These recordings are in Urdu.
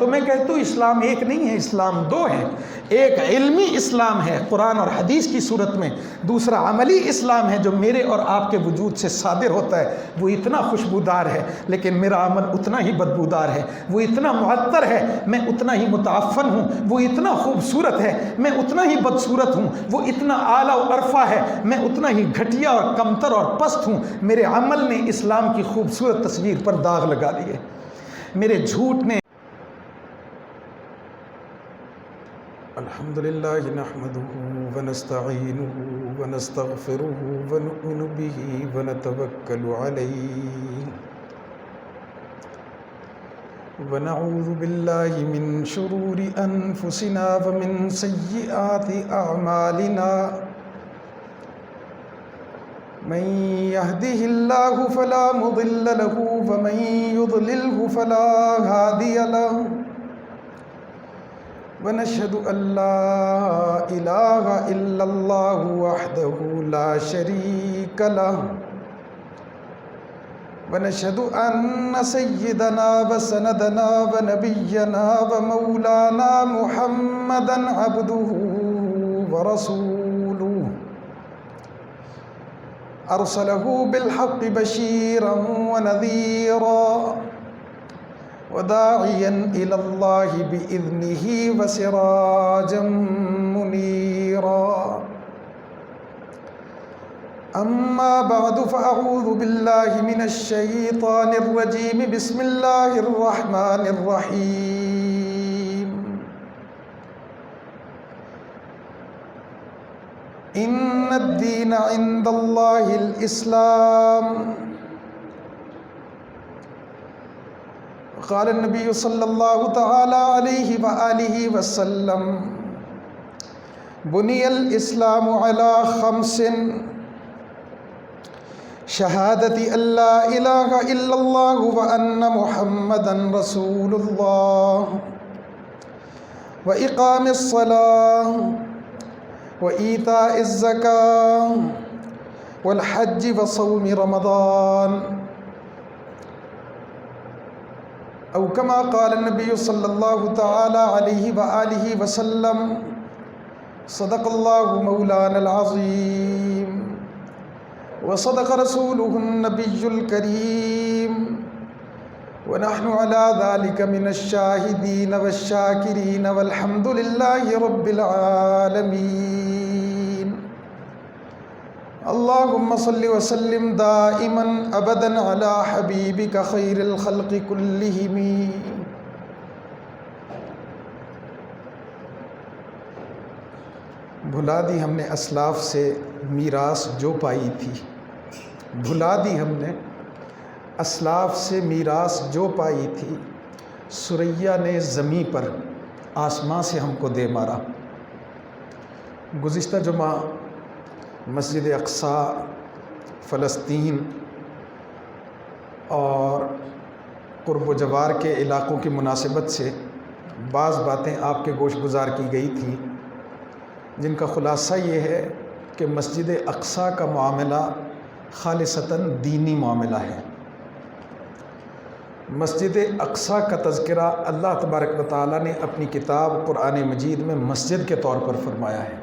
تو میں کہتا ہوں اسلام ایک نہیں ہے، اسلام دو ہے۔ ایک علمی اسلام ہے قرآن اور حدیث کی صورت میں، دوسرا عملی اسلام ہے جو میرے اور آپ کے وجود سے صادر ہوتا ہے۔ وہ اتنا خوشبودار ہے لیکن میرا عمل اتنا ہی بدبودار ہے، وہ اتنا معطر ہے میں اتنا ہی متعفن ہوں، وہ اتنا خوبصورت ہے میں اتنا ہی بدصورت ہوں، وہ اتنا اعلیٰ و عرفہ ہے میں اتنا ہی گھٹیا اور کمتر اور پست ہوں۔ میرے عمل نے اسلام کی خوبصورت تصویر پر داغ لگا دیے، میرے جھوٹ نے۔ الحمدللہ نحمدہ ونستعینہ ونستغفرہ ونؤمن بہ ونتوکل علیہ ونعوذ باللہ من شرور انفسنا ومن سیئات اعمالنا من يهده الله فلا مضل له ومن يضلله فلا هادي له ونشهد أن لا إله إلا الله وحده لا شريك له ونشهد أن سيدنا وسندنا ونبينا ومولانا محمدا عبده ورسوله أرسله بالحق بشيرا ونذيرا وداعيا إلى الله بإذنه وسراجا منيرا أما بعد فأعوذ بالله من الشيطان الرجيم بسم الله الرحمن الرحيم إن الدين عند الله الإسلام قال النبي صلى الله تعالى عليه وآله وسلم بني الإسلام على 5: شهادة أن لا إله إلا الله وأن محمدا رسول الله وإقام الصلاة وإيتاء الزكاة والحج وصوم رمضان او كما قال النبي صلى الله تعالى عليه وآله وسلم صدق الله مولانا العظيم وصدق رسوله النبي الكريم ونحن على ذلك من الشاهدين والشاكرين والحمد لله رب العالمين اللهم صل وسلم دائما ابدا على حبيبك خير الخلق كلهم بھلا دی ہم نے اسلاف سے میراث جو پائی تھی، بھلا دی ہم نے اسلاف سے میراث جو پائی تھی، سریا نے زمیں پر آسمان سے ہم کو دے مارا۔ گزشتہ جمعہ مسجد اقصیٰ فلسطین اور قرب و جوار کے علاقوں کی مناسبت سے بعض باتیں آپ کے گوش گزار کی گئی تھیں، جن کا خلاصہ یہ ہے کہ مسجد اقصیٰ کا معاملہ خالصتاً دینی معاملہ ہے۔ مسجد اقصیٰ کا تذکرہ اللہ تبارک و تعالیٰ نے اپنی کتاب قرآن مجید میں مسجد کے طور پر فرمایا ہے۔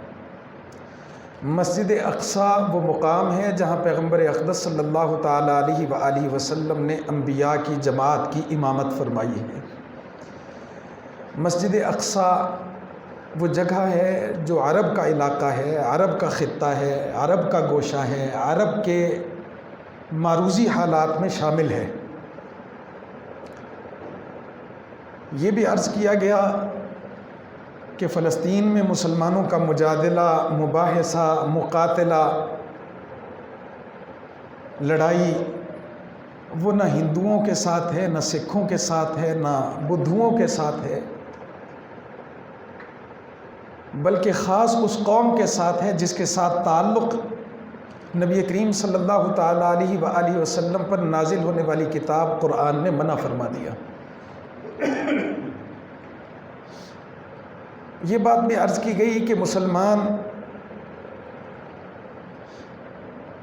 مسجد اقصیٰ وہ مقام ہے جہاں پیغمبر اقدس صلی اللہ تعالیٰ علیہ وآلہ وسلم نے انبیاء کی جماعت کی امامت فرمائی ہے۔ مسجد اقصیٰ وہ جگہ ہے جو عرب کا علاقہ ہے، عرب کا خطہ ہے، عرب کا گوشہ ہے، عرب کے معروضی حالات میں شامل ہے۔ یہ بھی عرض کیا گیا کہ فلسطین میں مسلمانوں کا مجادلہ، مباحثہ، مقاتلہ، لڑائی وہ نہ ہندوؤں کے ساتھ ہے، نہ سکھوں کے ساتھ ہے، نہ بدھوؤں کے ساتھ ہے، بلکہ خاص اس قوم کے ساتھ ہے جس کے ساتھ تعلق نبی کریم صلی اللہ تعالیٰ علیہ وآلہ وسلم پر نازل ہونے والی کتاب قرآن نے منع فرما دیا۔ یہ بات بھی عرض کی گئی کہ مسلمان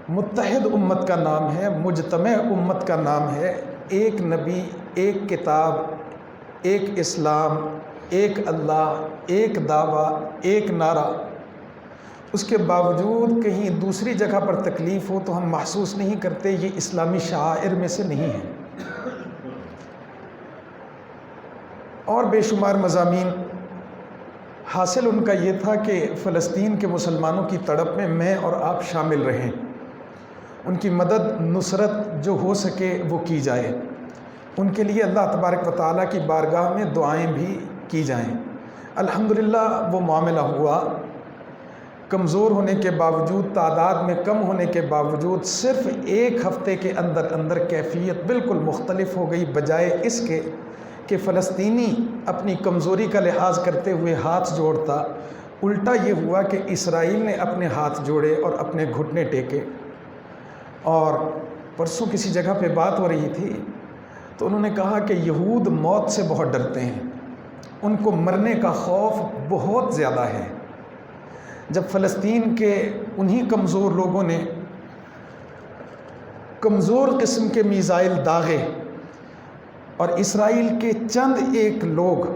متحد امت کا نام ہے، مجتمع امت کا نام ہے، ایک نبی، ایک کتاب، ایک اسلام، ایک اللہ، ایک دعویٰ، ایک نعرہ، اس کے باوجود کہیں دوسری جگہ پر تکلیف ہو تو ہم محسوس نہیں کرتے یہ اسلامی شعائر میں سے نہیں ہے۔ اور بے شمار مضامین، حاصل ان کا یہ تھا کہ فلسطین کے مسلمانوں کی تڑپ میں اور آپ شامل رہیں، ان کی مدد نصرت جو ہو سکے وہ کی جائے، ان کے لیے اللہ تبارک و تعالیٰ کی بارگاہ میں دعائیں بھی کی جائیں۔ الحمدللہ وہ معاملہ ہوا، کمزور ہونے کے باوجود، تعداد میں کم ہونے کے باوجود، صرف ایک ہفتے کے اندر اندر کیفیت بالکل مختلف ہو گئی، بجائے اس کے کہ فلسطینی اپنی کمزوری کا لحاظ کرتے ہوئے ہاتھ جوڑتا، الٹا یہ ہوا کہ اسرائیل نے اپنے ہاتھ جوڑے اور اپنے گھٹنے ٹیکے۔ اور پرسوں کسی جگہ پہ بات ہو رہی تھی تو انہوں نے کہا کہ یہود موت سے بہت ڈرتے ہیں، ان کو مرنے کا خوف بہت زیادہ ہے۔ جب فلسطین کے انہی کمزور لوگوں نے کمزور قسم کے میزائل داغے اور اسرائیل کے چند ایک لوگ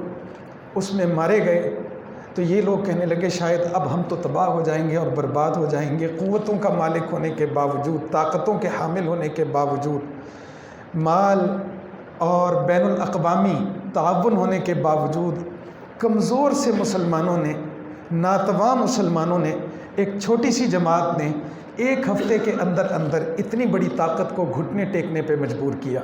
اس میں مارے گئے، تو یہ لوگ کہنے لگے شاید اب ہم تو تباہ ہو جائیں گے اور برباد ہو جائیں گے۔ قوتوں کا مالک ہونے کے باوجود، طاقتوں کے حامل ہونے کے باوجود، مال اور بین الاقوامی تعاون ہونے کے باوجود، کمزور سے مسلمانوں نے، ناتواں مسلمانوں نے، ایک چھوٹی سی جماعت نے ایک ہفتے کے اندر اندر اتنی بڑی طاقت کو گھٹنے ٹیکنے پہ مجبور کیا۔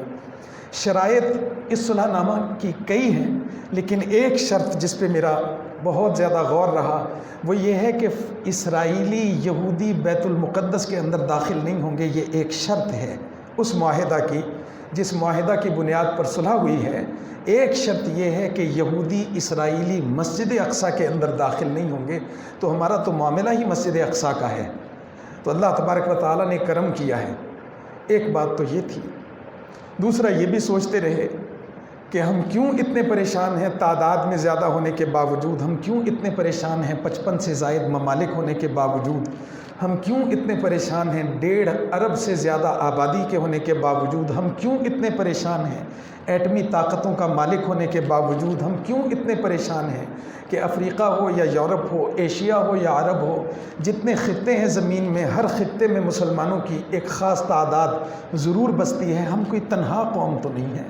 شرائط اس صلح نامہ کی کئی ہیں، لیکن ایک شرط جس پہ میرا بہت زیادہ غور رہا وہ یہ ہے کہ اسرائیلی یہودی بیت المقدس کے اندر داخل نہیں ہوں گے۔ یہ ایک شرط ہے اس معاہدہ کی، جس معاہدہ کی بنیاد پر صلح ہوئی ہے۔ ایک شرط یہ ہے کہ یہودی اسرائیلی مسجد اقصیٰ کے اندر داخل نہیں ہوں گے، تو ہمارا تو معاملہ ہی مسجد اقصیٰ کا ہے۔ تو اللہ تبارک و تعالیٰ نے کرم کیا ہے۔ ایک بات تو یہ تھی۔ دوسرا یہ بھی سوچتے رہے کہ ہم کیوں اتنے پریشان ہیں، تعداد میں زیادہ ہونے کے باوجود ہم کیوں اتنے پریشان ہیں، 55 سے زائد ممالک ہونے کے باوجود ہم کیوں اتنے پریشان ہیں، 1.5 ارب سے زیادہ آبادی کے ہونے کے باوجود ہم کیوں اتنے پریشان ہیں، ایٹمی طاقتوں کا مالک ہونے کے باوجود ہم کیوں اتنے پریشان ہیں کہ افریقہ ہو یا یورپ ہو، ایشیا ہو یا عرب ہو، جتنے خطے ہیں زمین میں، ہر خطے میں مسلمانوں کی ایک خاص تعداد ضرور بستی ہے۔ ہم کوئی تنہا قوم تو نہیں ہے،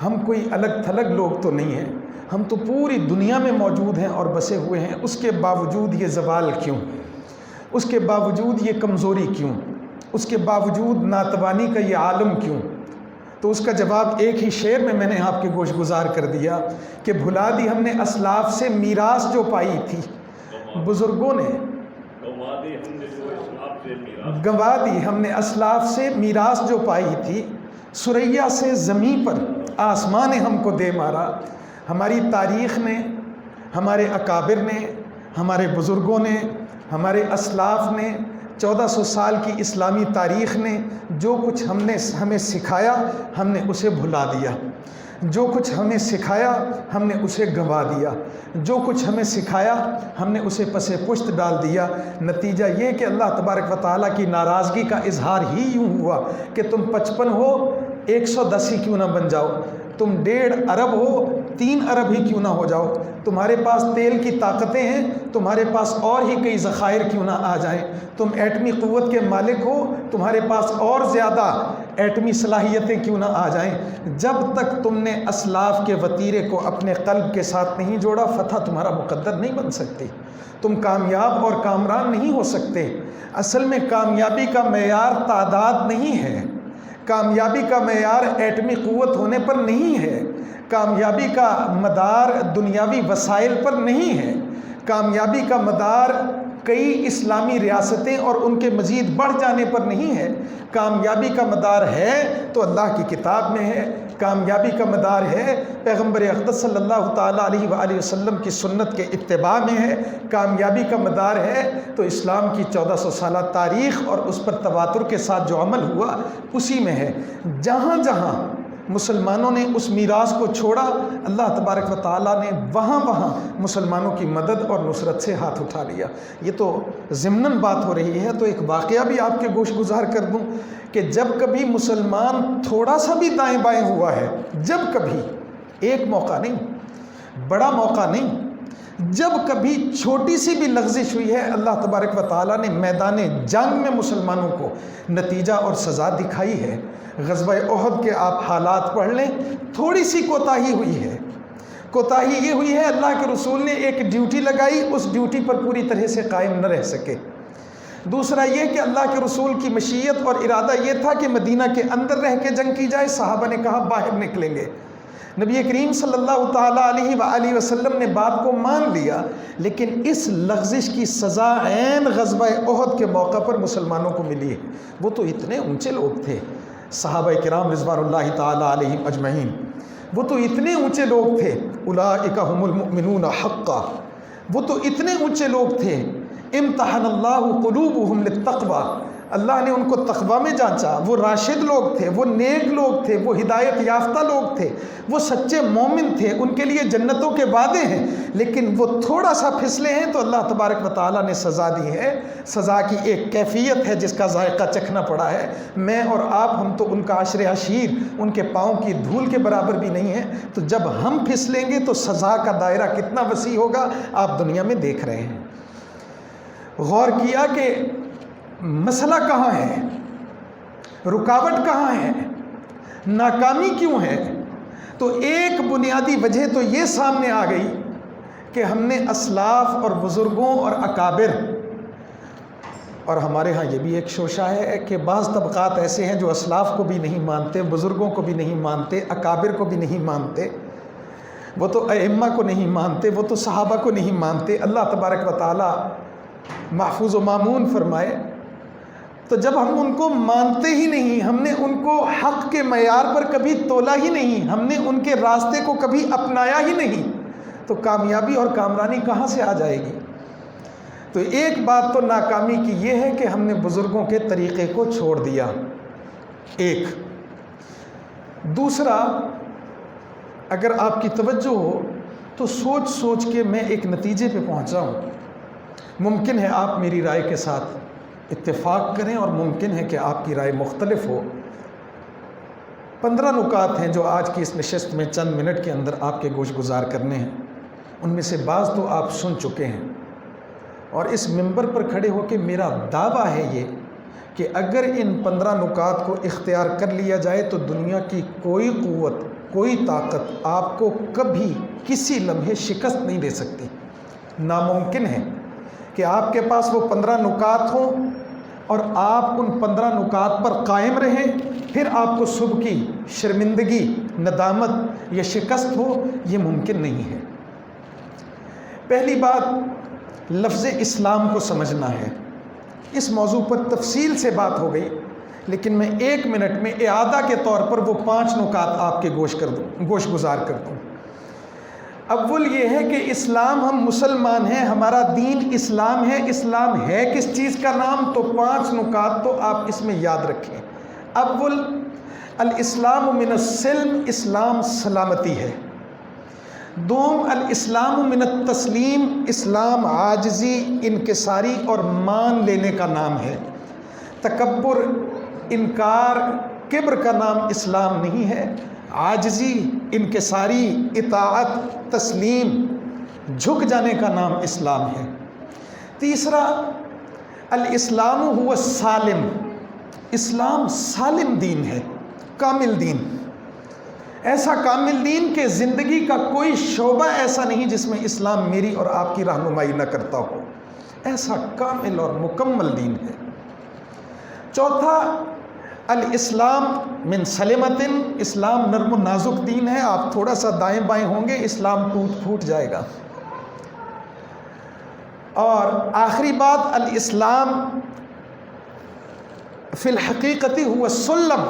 ہم کوئی الگ تھلگ لوگ تو نہیں ہیں، ہم تو پوری دنیا میں موجود ہیں اور بسے ہوئے ہیں۔ اس کے باوجود یہ زوال کیوں، اس کے باوجود یہ کمزوری کیوں، اس کے باوجود ناتوانی کا یہ عالم کیوں؟ تو اس کا جواب ایک ہی شعر میں نے آپ کے گوش گزار کر دیا کہ بھلا دی ہم نے اسلاف سے میراث جو پائی تھی، بزرگوں نے گنوا دی ہم نے اسلاف سے میراث جو پائی تھی، ثریا سے زمین پر آسمان نے ہم کو دے مارا۔ ہماری تاریخ نے، ہمارے اکابر نے، ہمارے بزرگوں نے، ہمارے اسلاف نے، 1400 سال کی اسلامی تاریخ نے جو کچھ ہمیں سکھایا ہم نے اسے بھلا دیا، جو کچھ ہمیں سکھایا ہم نے اسے گنوا دیا، جو کچھ ہمیں سکھایا ہم نے اسے پس پشت ڈال دیا۔ نتیجہ یہ کہ اللہ تبارک و تعالیٰ کی ناراضگی کا اظہار ہی یوں ہوا کہ تم 55 ہو 110 ہی کیوں نہ بن جاؤ، تم 1.5 ارب ہو 3 ارب ہی کیوں نہ ہو جاؤ، تمہارے پاس تیل کی طاقتیں ہیں، تمہارے پاس اور ہی کئی ذخائر کیوں نہ آ جائیں، تم ایٹمی قوت کے مالک ہو، تمہارے پاس اور زیادہ ایٹمی صلاحیتیں کیوں نہ آ جائیں۔ جب تک تم نے اسلاف کے وتیرے کو اپنے قلب کے ساتھ نہیں جوڑا، فتح تمہارا مقدر نہیں بن سکتی، تم کامیاب اور کامران نہیں ہو سکتے۔ اصل میں کامیابی کا معیار تعداد نہیں ہے، کامیابی کا معیار ایٹمی قوت ہونے پر نہیں ہے، کامیابی کا مدار دنیاوی وسائل پر نہیں ہے، کامیابی کا مدار کئی اسلامی ریاستیں اور ان کے مزید بڑھ جانے پر نہیں ہے۔ کامیابی کا مدار ہے تو اللہ کی کتاب میں ہے، کامیابی کا مدار ہے پیغمبر اقدس صلی اللہ تعالیٰ علیہ وآلہ وسلم کی سنت کے اتباع میں ہے، کامیابی کا مدار ہے تو اسلام کی 1400 سالہ تاریخ اور اس پر تواتر کے ساتھ جو عمل ہوا اسی میں ہے۔ جہاں جہاں مسلمانوں نے اس میراث کو چھوڑا، اللہ تبارک و تعالیٰ نے وہاں وہاں مسلمانوں کی مدد اور نصرت سے ہاتھ اٹھا لیا۔ یہ تو ضمناً بات ہو رہی ہے، تو ایک واقعہ بھی آپ کے گوش گزار کر دوں کہ جب کبھی مسلمان تھوڑا سا بھی دائیں بائیں ہوا ہے، جب کبھی ایک موقع نہیں، بڑا موقع نہیں، جب کبھی چھوٹی سی بھی لغزش ہوئی ہے اللہ تبارک و تعالیٰ نے میدان جنگ میں مسلمانوں کو نتیجہ اور سزا دکھائی ہے۔ غزوہ احد کے آپ حالات پڑھ لیں، تھوڑی سی کوتاہی ہوئی ہے۔ کوتاہی یہ ہوئی ہے اللہ کے رسول نے ایک ڈیوٹی لگائی، اس ڈیوٹی پر پوری طرح سے قائم نہ رہ سکے۔ دوسرا یہ کہ اللہ کے رسول کی مشیت اور ارادہ یہ تھا کہ مدینہ کے اندر رہ کے جنگ کی جائے، صحابہ نے کہا باہر نکلیں گے۔ نبی کریم صلی اللہ تعالیٰ علیہ وآلہ وسلم نے بات کو مان لیا، لیکن اس لغزش کی سزا عین غزوہ احد کے موقع پر مسلمانوں کو ملی ہے۔ وہ تو اتنے اونچے لوگ تھے، صحابہ کرام رضوان اللہ تعالیٰ علیہم اجمعین، وہ تو اتنے اونچے لوگ تھے، اولئک هم المؤمنون حقا، وہ تو اتنے اونچے لوگ تھے، امتحن اللہ قلوبہم للتقوی، اللہ نے ان کو تقوی میں جانچا۔ وہ راشد لوگ تھے، وہ نیک لوگ تھے، وہ ہدایت یافتہ لوگ تھے، وہ سچے مومن تھے، ان کے لیے جنتوں کے وعدے ہیں، لیکن وہ تھوڑا سا پھسلے ہیں تو اللہ تبارک و تعالیٰ نے سزا دی ہے۔ سزا کی ایک کیفیت ہے جس کا ذائقہ چکھنا پڑا ہے۔ میں اور آپ، ہم تو ان کا عشر عشیر، ان کے پاؤں کی دھول کے برابر بھی نہیں ہیں، تو جب ہم پھسلیں گے تو سزا کا دائرہ کتنا وسیع ہوگا آپ دنیا میں دیکھ رہے ہیں۔ غور کیا کہ مسئلہ کہاں ہے، رکاوٹ کہاں ہے، ناکامی کیوں ہے؟ تو ایک بنیادی وجہ تو یہ سامنے آ گئی کہ ہم نے اسلاف اور بزرگوں اور اکابر، اور ہمارے ہاں یہ بھی ایک شوشہ ہے کہ بعض طبقات ایسے ہیں جو اسلاف کو بھی نہیں مانتے، بزرگوں کو بھی نہیں مانتے، اکابر کو بھی نہیں مانتے، وہ تو ائمہ کو نہیں مانتے، وہ تو صحابہ کو نہیں مانتے۔ اللہ تبارک و تعالیٰ محفوظ و مامون فرمائے۔ تو جب ہم ان کو مانتے ہی نہیں، ہم نے ان کو حق کے معیار پر کبھی تولا ہی نہیں، ہم نے ان کے راستے کو کبھی اپنایا ہی نہیں، تو کامیابی اور کامرانی کہاں سے آ جائے گی؟ تو ایک بات تو ناکامی کی یہ ہے کہ ہم نے بزرگوں کے طریقے کو چھوڑ دیا، ایک۔ دوسرا، اگر آپ کی توجہ ہو تو سوچ سوچ کے میں ایک نتیجے پہ پہنچا ہوں۔ ممکن ہے آپ میری رائے کے ساتھ اتفاق کریں اور ممکن ہے کہ آپ کی رائے مختلف ہو۔ 15 نکات ہیں جو آج کی اس نشست میں چند منٹ کے اندر آپ کے گوش گزار کرنے ہیں۔ ان میں سے بعض تو آپ سن چکے ہیں، اور اس منبر پر کھڑے ہو کے میرا دعویٰ ہے یہ کہ اگر ان 15 نکات کو اختیار کر لیا جائے تو دنیا کی کوئی قوت، کوئی طاقت آپ کو کبھی کسی لمحے شکست نہیں دے سکتی۔ ناممکن ہے کہ آپ کے پاس وہ 15 نکات ہوں اور آپ ان 15 نکات پر قائم رہیں، پھر آپ کو صبح کی شرمندگی، ندامت یا شکست ہو، یہ ممکن نہیں ہے۔ پہلی بات، لفظ اسلام کو سمجھنا ہے۔ اس موضوع پر تفصیل سے بات ہو گئی، لیکن میں 1 منٹ میں اعادہ کے طور پر وہ 5 نکات آپ کے گوش گزار کر دوں۔ اول یہ ہے کہ اسلام، ہم مسلمان ہیں، ہمارا دین اسلام ہے۔ اسلام ہے کس چیز کا نام؟ تو 5 نکات تو آپ اس میں یاد رکھیں۔ اول، الاسلام من السلم، اسلام سلامتی ہے۔ دوم، الاسلام من التسلیم، اسلام عاجزی، انکساری اور مان لینے کا نام ہے۔ تکبر، انکار، کبر کا نام اسلام نہیں ہے۔ عاجزی، انکساری، اطاعت، تسلیم، جھک جانے کا نام اسلام ہے۔ تیسرا، الاسلام هو السالم، اسلام سالم دین ہے، کامل دین، ایسا کامل دین کہ زندگی کا کوئی شعبہ ایسا نہیں جس میں اسلام میری اور آپ کی رہنمائی نہ کرتا ہو، ایسا کامل اور مکمل دین ہے۔ چوتھا، الاسلام من سلمتن، اسلام نرم و نازک دین ہے، آپ تھوڑا سا دائیں بائیں ہوں گے اسلام ٹوٹ پھوٹ جائے گا۔ اور آخری بات، الاسلام فی الحقیقت هو السلم،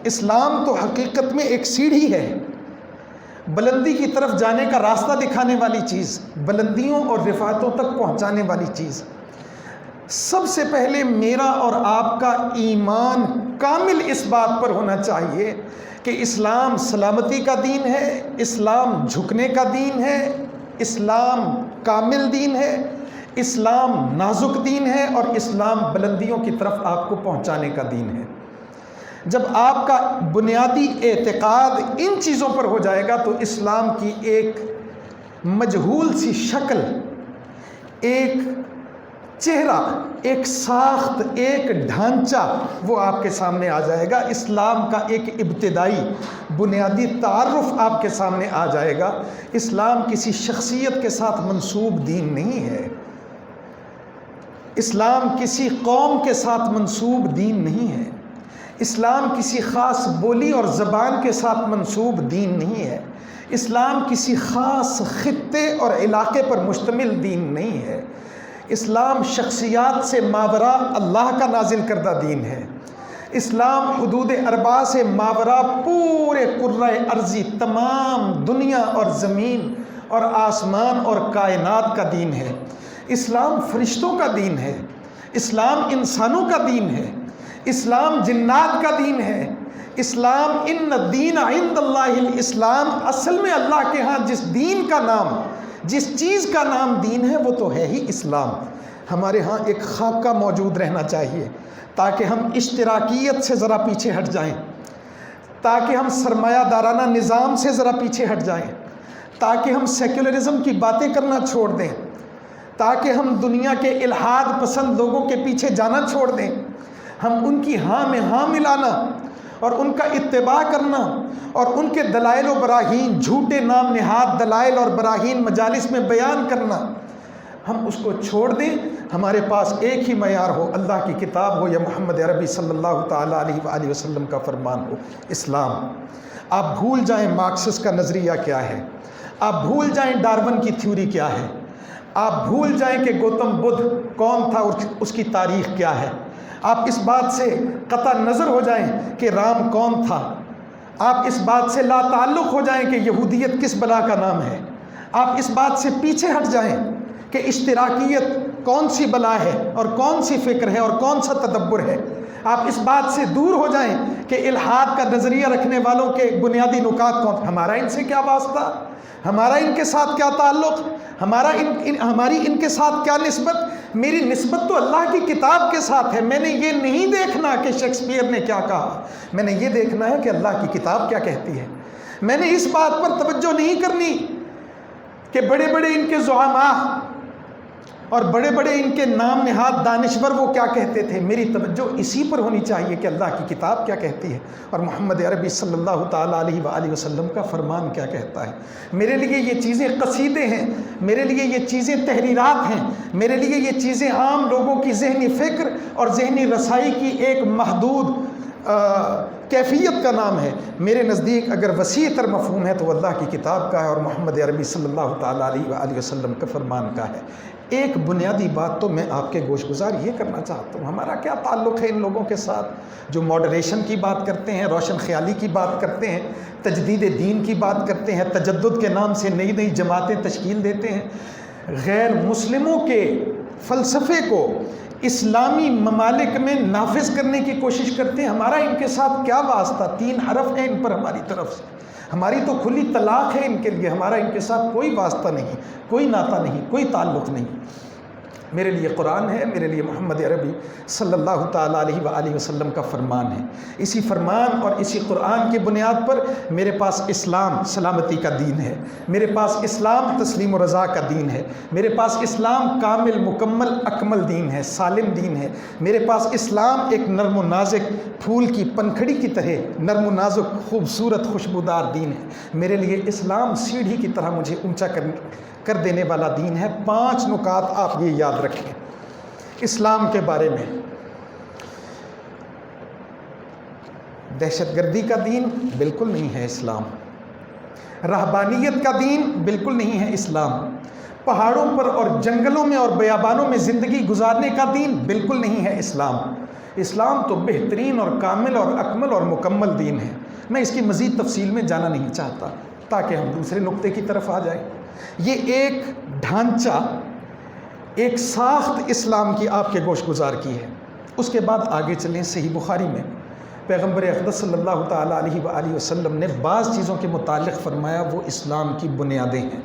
اسلام تو حقیقت میں ایک سیڑھی ہے، بلندی کی طرف جانے کا راستہ دکھانے والی چیز، بلندیوں اور رفعتوں تک پہنچانے والی چیز۔ سب سے پہلے میرا اور آپ کا ایمان کامل اس بات پر ہونا چاہیے کہ اسلام سلامتی کا دین ہے، اسلام جھکنے کا دین ہے، اسلام کامل دین ہے، اسلام نازک دین ہے، اور اسلام بلندیوں کی طرف آپ کو پہنچانے کا دین ہے۔ جب آپ کا بنیادی اعتقاد ان چیزوں پر ہو جائے گا تو اسلام کی ایک مجہول سی شکل، ایک چہرہ، ایک ساخت، ایک ڈھانچہ وہ آپ کے سامنے آ جائے گا۔ اسلام کا ایک ابتدائی بنیادی تعارف آپ کے سامنے آ جائے گا۔ اسلام کسی شخصیت کے ساتھ منسوب دین نہیں ہے، اسلام کسی قوم کے ساتھ منسوب دین نہیں ہے، اسلام کسی خاص بولی اور زبان کے ساتھ منسوب دین نہیں ہے، اسلام کسی خاص خطے اور علاقے پر مشتمل دین نہیں ہے۔ اسلام شخصیات سے ماوراء اللہ کا نازل کردہ دین ہے۔ اسلام حدود اربعہ سے ماوراء پورے کرۂ ارضی، تمام دنیا اور زمین اور آسمان اور کائنات کا دین ہے۔ اسلام فرشتوں کا دین ہے، اسلام انسانوں کا دین ہے، اسلام جنات کا دین ہے۔ اسلام ان الدین عند اللہ الاسلام، اصل میں اللہ کے ہاں جس دین کا نام، جس چیز کا نام دین ہے وہ تو ہے ہی اسلام۔ ہمارے ہاں ایک خاکہ موجود رہنا چاہیے تاکہ ہم اشتراکیت سے ذرا پیچھے ہٹ جائیں، تاکہ ہم سرمایہ دارانہ نظام سے ذرا پیچھے ہٹ جائیں، تاکہ ہم سیکولرزم کی باتیں کرنا چھوڑ دیں، تاکہ ہم دنیا کے الحاد پسند لوگوں کے پیچھے جانا چھوڑ دیں۔ ہم ان کی ہاں میں ہاں ملانا اور ان کا اتباع کرنا اور ان کے دلائل و براہین، جھوٹے نام نہاد دلائل اور براہین مجالس میں بیان کرنا، ہم اس کو چھوڑ دیں۔ ہمارے پاس ایک ہی معیار ہو، اللہ کی کتاب ہو یا محمد عربی صلی اللہ تعالیٰ علیہ وآلہ وسلم کا فرمان ہو، اسلام۔ آپ بھول جائیں مارکسس کا نظریہ کیا ہے، آپ بھول جائیں ڈارون کی تھیوری کیا ہے، آپ بھول جائیں کہ گوتم بدھ کون تھا اور اس کی تاریخ کیا ہے، آپ اس بات سے قطع نظر ہو جائیں کہ رام کون تھا، آپ اس بات سے لا تعلق ہو جائیں کہ یہودیت کس بلا کا نام ہے، آپ اس بات سے پیچھے ہٹ جائیں کہ اشتراکیت کون سی بلا ہے اور کون سی فکر ہے اور کون سا تدبر ہے، آپ اس بات سے دور ہو جائیں کہ الحاد کا نظریہ رکھنے والوں کے بنیادی نکات کون۔ ہمارا ان سے کیا واسطہ، ہمارا ان کے ساتھ کیا تعلق، ہماری ان کے ساتھ کیا نسبت؟ میری نسبت تو اللہ کی کتاب کے ساتھ ہے۔ میں نے یہ نہیں دیکھنا کہ شیکسپیئر نے کیا کہا، میں نے یہ دیکھنا ہے کہ اللہ کی کتاب کیا کہتی ہے۔ میں نے اس بات پر توجہ نہیں کرنی کہ بڑے بڑے ان کے زعماء اور بڑے بڑے ان کے نام نہاد دانشور وہ کیا کہتے تھے۔ میری توجہ اسی پر ہونی چاہیے کہ اللہ کی کتاب کیا کہتی ہے اور محمد عربی صلی اللہ تعالیٰ علیہ وآلہ وسلم کا فرمان کیا کہتا ہے۔ میرے لیے یہ چیزیں قصیدے ہیں، میرے لیے یہ چیزیں تحریرات ہیں، میرے لیے یہ چیزیں عام لوگوں کی ذہنی فکر اور ذہنی رسائی کی ایک محدود کیفیت کا نام ہے۔ میرے نزدیک اگر وسیع تر مفہوم ہے تو اللہ کی کتاب کا ہے اور محمد عربی صلی اللہ تعالیٰ علیہ وآلہ وسلم کا فرمان کا ہے۔ ایک بنیادی بات تو میں آپ کے گوش گزار یہ کرنا چاہتا ہوں، ہمارا کیا تعلق ہے ان لوگوں کے ساتھ جو ماڈریشن کی بات کرتے ہیں، روشن خیالی کی بات کرتے ہیں، تجدید دین کی بات کرتے ہیں، تجدد کے نام سے نئی نئی جماعتیں تشکیل دیتے ہیں، غیر مسلموں کے فلسفے کو اسلامی ممالک میں نافذ کرنے کی کوشش کرتے ہیں۔ ہمارا ان کے ساتھ کیا واسطہ؟ 3 حرف ہیں ان پر ہماری طرف سے، ہماری تو کھلی طلاق ہے ان کے لیے، ہمارا ان کے ساتھ کوئی واسطہ نہیں، کوئی ناطہ نہیں، کوئی تعلق نہیں۔ میرے لیے قرآن ہے، میرے لیے محمد عربی صلی اللہ تعالیٰ علیہ وآلہ وسلم کا فرمان ہے۔ اسی فرمان اور اسی قرآن کی بنیاد پر میرے پاس اسلام سلامتی کا دین ہے، میرے پاس اسلام تسلیم و رضا کا دین ہے، میرے پاس اسلام کامل مکمل اکمل دین ہے، سالم دین ہے۔ میرے پاس اسلام ایک نرم و نازک پھول کی پنکھڑی کی طرح نرم و نازک خوبصورت خوشبودار دین ہے۔ میرے لیے اسلام سیڑھی کی طرح مجھے اونچا کر دینے والا دین ہے۔ 5 نکات آپ یہ یاد رکھیں اسلام کے بارے میں۔ دہشت گردی کا دین بالکل نہیں ہے اسلام، رہبانیت کا دین بالکل نہیں ہے اسلام، پہاڑوں پر اور جنگلوں میں اور بیابانوں میں زندگی گزارنے کا دین بالکل نہیں ہے اسلام۔ اسلام تو بہترین اور کامل اور اکمل اور مکمل دین ہے۔ میں اس کی مزید تفصیل میں جانا نہیں چاہتا تاکہ ہم دوسرے نقطے کی طرف آ جائیں۔ یہ ایک ڈھانچہ، ایک ساخت اسلام کی آپ کے گوش گزار کی ہے۔ اس کے بعد آگے چلیں۔ صحیح بخاری میں پیغمبر اقدس صلی اللہ تعالیٰ علیہ وآلہ وسلم نے بعض چیزوں کے متعلق فرمایا وہ اسلام کی بنیادیں ہیں۔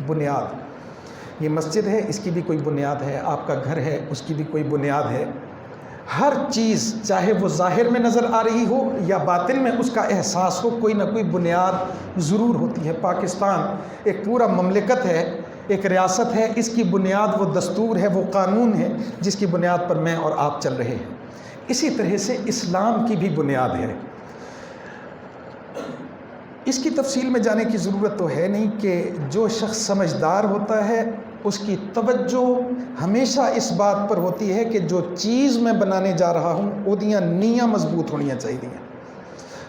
بنیاد، یہ مسجد ہے، اس کی بھی کوئی بنیاد ہے، آپ کا گھر ہے، اس کی بھی کوئی بنیاد ہے، ہر چیز چاہے وہ ظاہر میں نظر آ رہی ہو یا باطن میں اس کا احساس ہو، کوئی نہ کوئی بنیاد ضرور ہوتی ہے۔ پاکستان ایک پورا مملکت ہے، ایک ریاست ہے، اس کی بنیاد وہ دستور ہے، وہ قانون ہے جس کی بنیاد پر میں اور آپ چل رہے ہیں۔ اسی طرح سے اسلام کی بھی بنیاد ہے۔ اس کی تفصیل میں جانے کی ضرورت تو ہے نہیں کہ جو شخص سمجھدار ہوتا ہے اس کی توجہ ہمیشہ اس بات پر ہوتی ہے کہ جو چیز میں بنانے جا رہا ہوں اودیاں نیاں مضبوط ہونی چاہیے،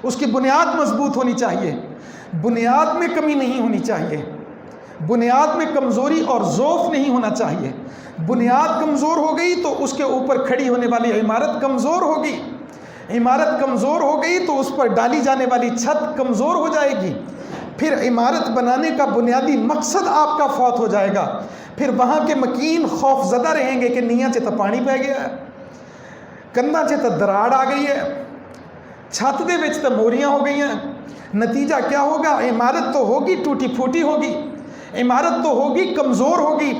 اس کی بنیاد مضبوط ہونی چاہیے، بنیاد میں کمی نہیں ہونی چاہیے، بنیاد میں کمزوری اور ضعف نہیں ہونا چاہیے۔ بنیاد کمزور ہو گئی تو اس کے اوپر کھڑی ہونے والی عمارت کمزور ہوگی، عمارت کمزور ہو گئی تو اس پر ڈالی جانے والی چھت کمزور ہو جائے گی، پھر عمارت بنانے کا بنیادی مقصد آپ کا فوت ہو جائے گا، پھر وہاں کے مکین خوف زدہ رہیں گے کہ نیاں چے تو پانی پہ گیا ہے، کندھاں چے تو دراڑ آ گئی ہے، چھت دے وچ تو موریاں ہو گئی ہیں۔ نتیجہ کیا ہوگا؟ عمارت تو ہوگی ٹوٹی پھوٹی ہوگی، عمارت تو ہوگی کمزور ہوگی،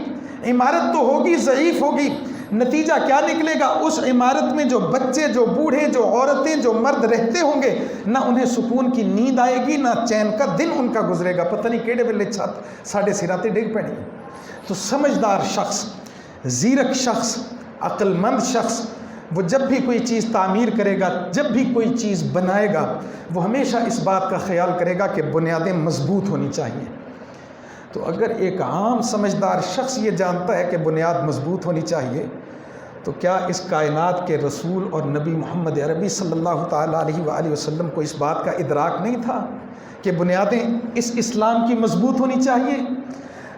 عمارت تو ہوگی ضعیف ہوگی۔ نتیجہ کیا نکلے گا؟ اس عمارت میں جو بچے، جو بوڑھے، جو عورتیں، جو مرد رہتے ہوں گے، نہ انہیں سکون کی نیند آئے گی، نہ چین کا دن ان کا گزرے گا، پتہ نہیں کیڑے ویلے چھت ساڑھے سراتے ڈگ پڑی۔ تو سمجھدار شخص، زیرک شخص، عقل مند شخص، وہ جب بھی کوئی چیز تعمیر کرے گا، جب بھی کوئی چیز بنائے گا، وہ ہمیشہ اس بات کا خیال کرے گا کہ بنیادیں مضبوط ہونی چاہیے۔ تو اگر ایک عام سمجھدار شخص یہ جانتا ہے کہ بنیاد مضبوط ہونی چاہیے، تو کیا اس کائنات کے رسول اور نبی محمد عربی صلی اللہ تعالیٰ علیہ وآلہ وسلم کو اس بات کا ادراک نہیں تھا کہ بنیادیں اس اسلام کی مضبوط ہونی چاہیے؟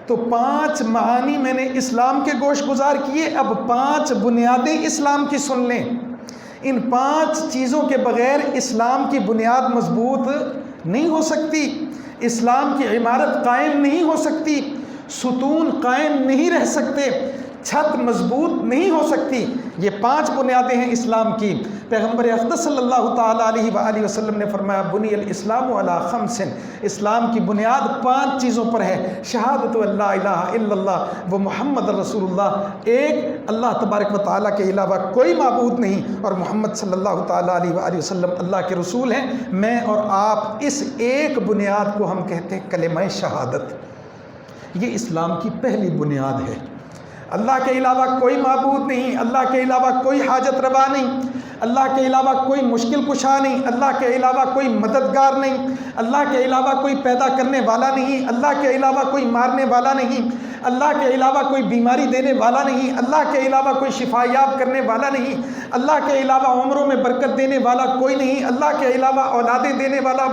تو 5 معانی میں نے اسلام کے گوش گزار کیے، اب 5 بنیادیں اسلام کی سن لیں۔ ان 5 چیزوں کے بغیر اسلام کی بنیاد مضبوط نہیں ہو سکتی، اسلام کی عمارت قائم نہیں ہو سکتی، ستون قائم نہیں رہ سکتے، چھت مضبوط نہیں ہو سکتی۔ یہ 5 بنیادیں ہیں اسلام کی۔ پیغمبر اقدس صلی اللہ تعالیٰ علیہ وآلہ وسلم نے فرمایا بنی الاسلام علی 5، اسلام کی بنیاد 5 چیزوں پر ہے۔ شہادت اللہ الہ الا اللہ و محمد رسول اللہ، ایک اللہ تبارک و تعالیٰ کے علاوہ کوئی معبود نہیں، اور محمد صلی اللہ تعالیٰ علیہ وآلہ وسلم اللہ کے رسول ہیں۔ میں اور آپ اس ایک بنیاد کو ہم کہتے ہیں کلمہ شہادت۔ یہ اسلام کی پہلی بنیاد ہے۔ اللہ کے علاوہ کوئی معبود نہیں، اللہ کے علاوہ کوئی حاجت روا نہیں، اللہ کے علاوہ کوئی مشکل کشا نہیں، اللہ کے علاوہ کوئی مددگار نہیں، اللہ کے علاوہ کوئی پیدا کرنے والا نہیں، اللہ کے علاوہ کوئی مارنے والا نہیں، اللہ کے علاوہ کوئی بیماری دینے والا نہیں، اللہ کے علاوہ کوئی شفا یاب کرنے والا نہیں، اللہ کے علاوہ عمروں میں برکت دینے والا کوئی نہیں، اللہ کے علاوہ اولادیں دینے والا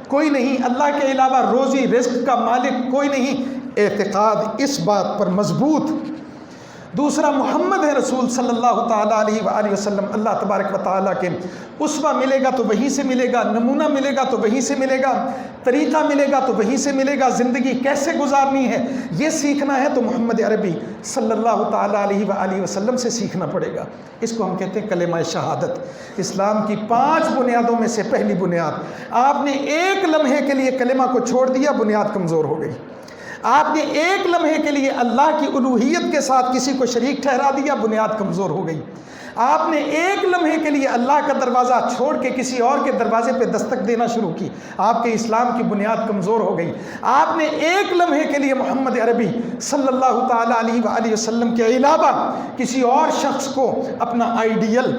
کوئی نہیں، اللہ کے علاوہ روزی رزق کا مالک کوئی نہیں۔ اعتقاد اس بات پر مضبوط۔ دوسرا، محمد ہے رسول صلی اللہ تعالیٰ علیہ وآلہ وسلم اللہ تبارک و تعالیٰ کے اسوہ ملے گا تو وہیں سے ملے گا، نمونہ ملے گا تو وہیں سے ملے گا، طریقہ ملے گا تو وہیں سے ملے گا، زندگی کیسے گزارنی ہے یہ سیکھنا ہے تو محمد عربی صلی اللہ تعالیٰ علیہ وآلہ وسلم سے سیکھنا پڑے گا۔ اس کو ہم کہتے ہیں کلمہ شہادت۔ اسلام کی 5 بنیادوں میں سے پہلی بنیاد، آپ نے ایک لمحے کے لیے کلمہ کو چھوڑ دیا، بنیاد کمزور ہو گئی۔ آپ نے ایک لمحے کے لیے اللہ کی الوہیت کے ساتھ کسی کو شریک ٹھہرا دیا، بنیاد کمزور ہو گئی۔ آپ نے ایک لمحے کے لیے اللہ کا دروازہ چھوڑ کے کسی اور کے دروازے پہ دستک دینا شروع کی، آپ کے اسلام کی بنیاد کمزور ہو گئی۔ آپ نے ایک لمحے کے لیے محمد عربی صلی اللہ تعالیٰ علیہ وآلہ وسلم کے علاوہ کسی اور شخص کو اپنا آئیڈیل،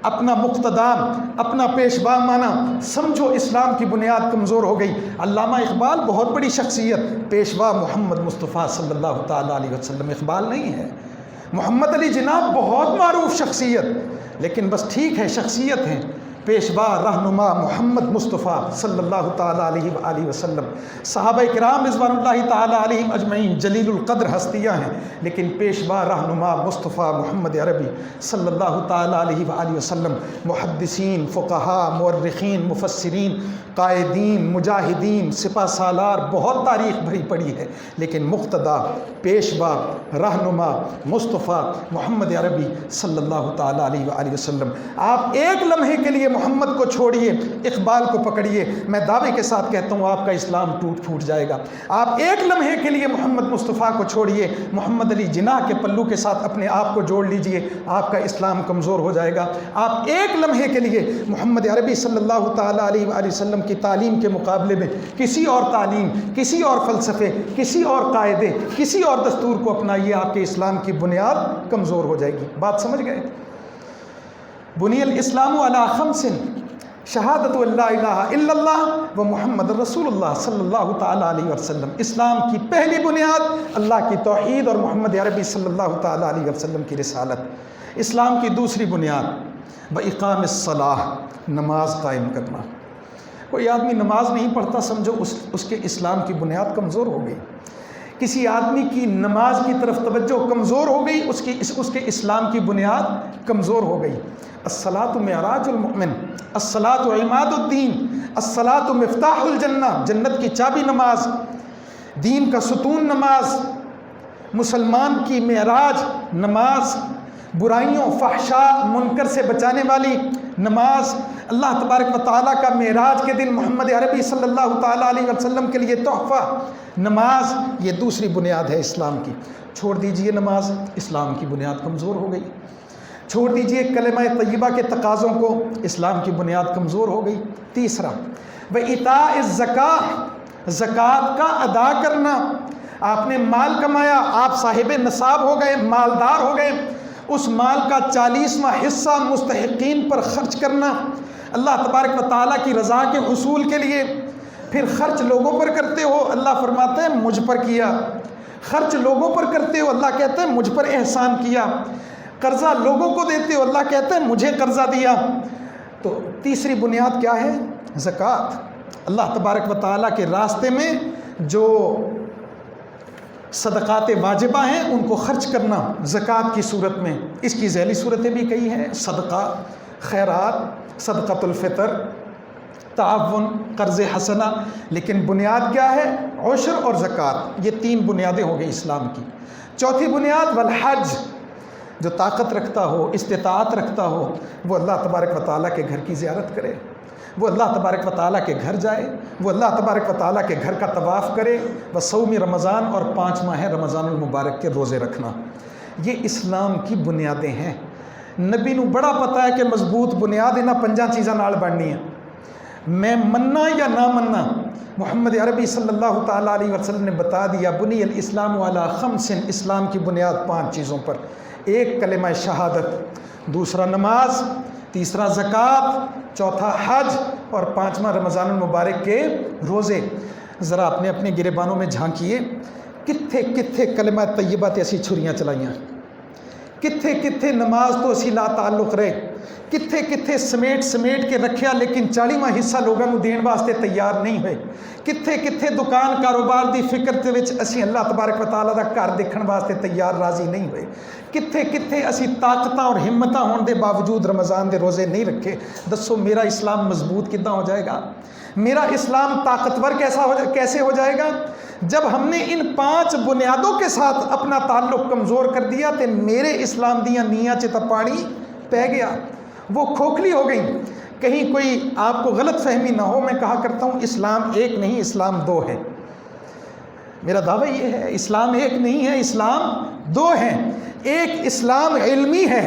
اپنا مقتدام، اپنا پیشوا مانا، سمجھو اسلام کی بنیاد کمزور ہو گئی۔ علامہ اقبال بہت بڑی شخصیت، پیشوا محمد مصطفیٰ صلی اللہ تعالیٰ علیہ وسلم، اقبال نہیں ہے۔ محمد علی جناب بہت معروف شخصیت، لیکن بس ٹھیک ہے شخصیت ہیں۔ پیشوا رہنما محمد مصطفیٰ صلی اللہ تعالیٰ علیہ وآلہ وسلم، صحابہ کرام رضوان اللہ تعالیٰ علیہم اجمعین جلیل القدر ہستیاں ہیں، لیکن پیشوا رہنما مصطفیٰ محمد عربی صلی اللہ تعالیٰ علیہ وآلہ وسلم، محدثین، فقہاء، مورخین، مفسرین، قائدین، مجاہدین، سپہ سالار، بہت تاریخ بھری پڑی ہے، لیکن مقتدا، پیشوا، رہنما مصطفیٰ محمد عربی صلی اللہ تعالیٰ علیہ وآلہ وسلم۔ آپ ایک لمحے کے لیے محمد کو چھوڑیے، اقبال کو پکڑیے، میں دعوے کے ساتھ کہتا ہوں آپ کا اسلام ٹوٹ پھوٹ جائے گا۔ آپ ایک لمحے کے لیے محمد مصطفیٰ کو چھوڑیے، محمد علی جناح کے پلو کے ساتھ اپنے آپ کو جوڑ لیجئے، آپ کا اسلام کمزور ہو جائے گا۔ آپ ایک لمحے کے لیے محمد عربی صلی اللہ تعالیٰ علیہ وآلہ وسلم کی تعلیم کے مقابلے میں کسی اور تعلیم، کسی اور فلسفے، کسی اور قاعدے، کسی اور دستور کو اپنائیے، آپ کے اسلام کی بنیاد کمزور ہو جائے گی۔ بات سمجھ گئے؟ بنی الاسلام علی خمس، شہادت لا الہ الا اللہ و محمد رسول اللہ صلی اللہ تعالیٰ علیہ وسلم۔ اسلام کی پہلی بنیاد اللہ کی توحید اور محمد عربی صلی اللہ تعالیٰ علیہ وسلم کی رسالت۔ اسلام کی دوسری بنیاد بإقام الصلاۃ، نماز قائم کرنا۔ کوئی آدمی نماز نہیں پڑھتا، سمجھو اس کے اسلام کی بنیاد کمزور ہو گئی۔ کسی آدمی کی نماز کی طرف توجہ کمزور ہو گئی، اس کے اسلام کی بنیاد کمزور ہو گئی۔ الصلاۃ معراج المؤمن، الصلاۃ عماد الدین، الصلاۃ مفتاح الجنہ، جنت کی چابی نماز، دین کا ستون نماز، مسلمان کی معراج نماز، برائیوں فحشاء منکر سے بچانے والی نماز، اللہ تبارک و تعالیٰ کا معراج کے دن محمد عربی صلی اللہ تعالیٰ علیہ وسلم کے لیے تحفہ نماز، یہ دوسری بنیاد ہے اسلام کی۔ چھوڑ دیجئے نماز، اسلام کی بنیاد کمزور ہو گئی۔ چھوڑ دیجئے کلمہ طیبہ کے تقاضوں کو، اسلام کی بنیاد کمزور ہو گئی۔ تیسرا وإیتاء الزکاۃ، زکوٰۃ کا ادا کرنا۔ آپ نے مال کمایا، آپ صاحب نصاب ہو گئے، مالدار ہو گئے، اس مال کا 40واں حصہ مستحقین پر خرچ کرنا، اللہ تبارک و تعالیٰ کی رضا کے حصول کے لیے۔ پھر خرچ لوگوں پر کرتے ہو، اللہ فرماتے ہیں مجھ پر کیا۔ خرچ لوگوں پر کرتے ہو، اللہ کہتے ہیں مجھ پر احسان کیا۔ قرضہ لوگوں کو دیتے ہو، اللہ کہتے ہیں مجھے قرضہ دیا۔ تو تیسری بنیاد کیا ہے؟ زکوٰۃ۔ اللہ تبارک و تعالیٰ کے راستے میں جو صدقات واجبہ ہیں ان کو خرچ کرنا زکوٰۃ کی صورت میں۔ اس کی ذیلی صورتیں بھی کئی ہیں، صدقہ، خیرات، صدقۃ الفطر، تعاون، قرض حسنہ، لیکن بنیاد کیا ہے؟ عشر اور زکوٰۃ۔ یہ تین بنیادیں ہو گئی اسلام کی۔ چوتھی بنیاد والحج، جو طاقت رکھتا ہو، استطاعت رکھتا ہو، وہ اللہ تبارک و تعالیٰ کے گھر کی زیارت کرے، وہ اللہ تبارک و تعالیٰ کے گھر جائے، وہ اللہ تبارک و تعالیٰ کے گھر کا طواف کرے، وصوم رمضان، اور 5 ماہ رمضان المبارک کے روزے رکھنا۔ یہ اسلام کی بنیادیں ہیں۔ نبی نو بڑا پتہ ہے کہ مضبوط بنیاد انہاں 5 چیزاں نال بننی ہے۔ میں مننا یا نہ مننا، محمد عربی صلی اللہ تعالیٰ علیہ وسلم نے بتا دیا، بنی الاسلام علی خمس، اسلام کی بنیاد 5 چیزوں پر۔ ایک کلمہ شہادت، دوسرا نماز، تیسرا زکوٰۃ، چوتھا حج، اور 5واں رمضان المبارک کے روزے۔ ذرا اپنے گریبانوں میں جھانکیے، کتھے کلمہ طیبہ تے اسی چھریاں چلائیاں، کتھے نماز تو اسی لا تعلق رہے، کتھے سمیٹ کے رکھیا لیکن 40واں حصہ لوگوں کو دین واسطے تیار نہیں ہوئے، کتھے دکان کاروبار دی فکر تے وچ اسی اللہ تبارک و تعالیٰ دا گھر دیکھن واسطے تیار راضی نہیں ہوئے، کتھے اسی طاقتاں اور ہمتاں ہون دے باوجود رمضان دے روزے نہیں رکھے۔ دسو میرا اسلام مضبوط کداں ہو جائے گا؟ میرا اسلام طاقتور کیسے ہو جائے گا؟ جب ہم نے ان 5 بنیادوں کے ساتھ اپنا تعلق کمزور کر دیا تے میرے اسلام دیاں نیاں چ تے پانی پہ گیا، وہ کھوکھلی ہو گئی۔ کہیں کوئی آپ کو غلط فہمی نہ ہو، میں کہا کرتا ہوں اسلام ایک نہیں، اسلام 2 ہے۔ میرا دعویٰ یہ ہے، اسلام ایک نہیں ہے، اسلام 2 ہیں۔ ایک اسلام علمی ہے،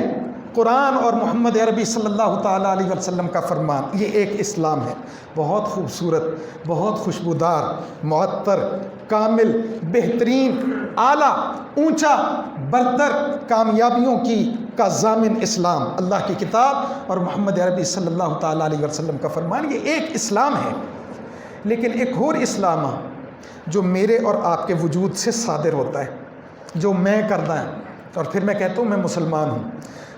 قرآن اور محمد عربی صلی اللہ تعالیٰ علیہ وسلم کا فرمان، یہ ایک اسلام ہے، بہت خوبصورت، بہت خوشبودار، معطر، کامل، بہترین، اعلیٰ، اونچا، برتر کامیابیوں کا ضامن اسلام، اللہ کی کتاب اور محمد عربی صلی اللہ تعالیٰ علیہ وسلم کا فرمان، یہ ایک اسلام ہے۔ لیکن ایک اور اسلام ہے جو میرے اور آپ کے وجود سے صادر ہوتا ہے، جو میں کرتا ہے، اور پھر میں کہتا ہوں میں مسلمان ہوں،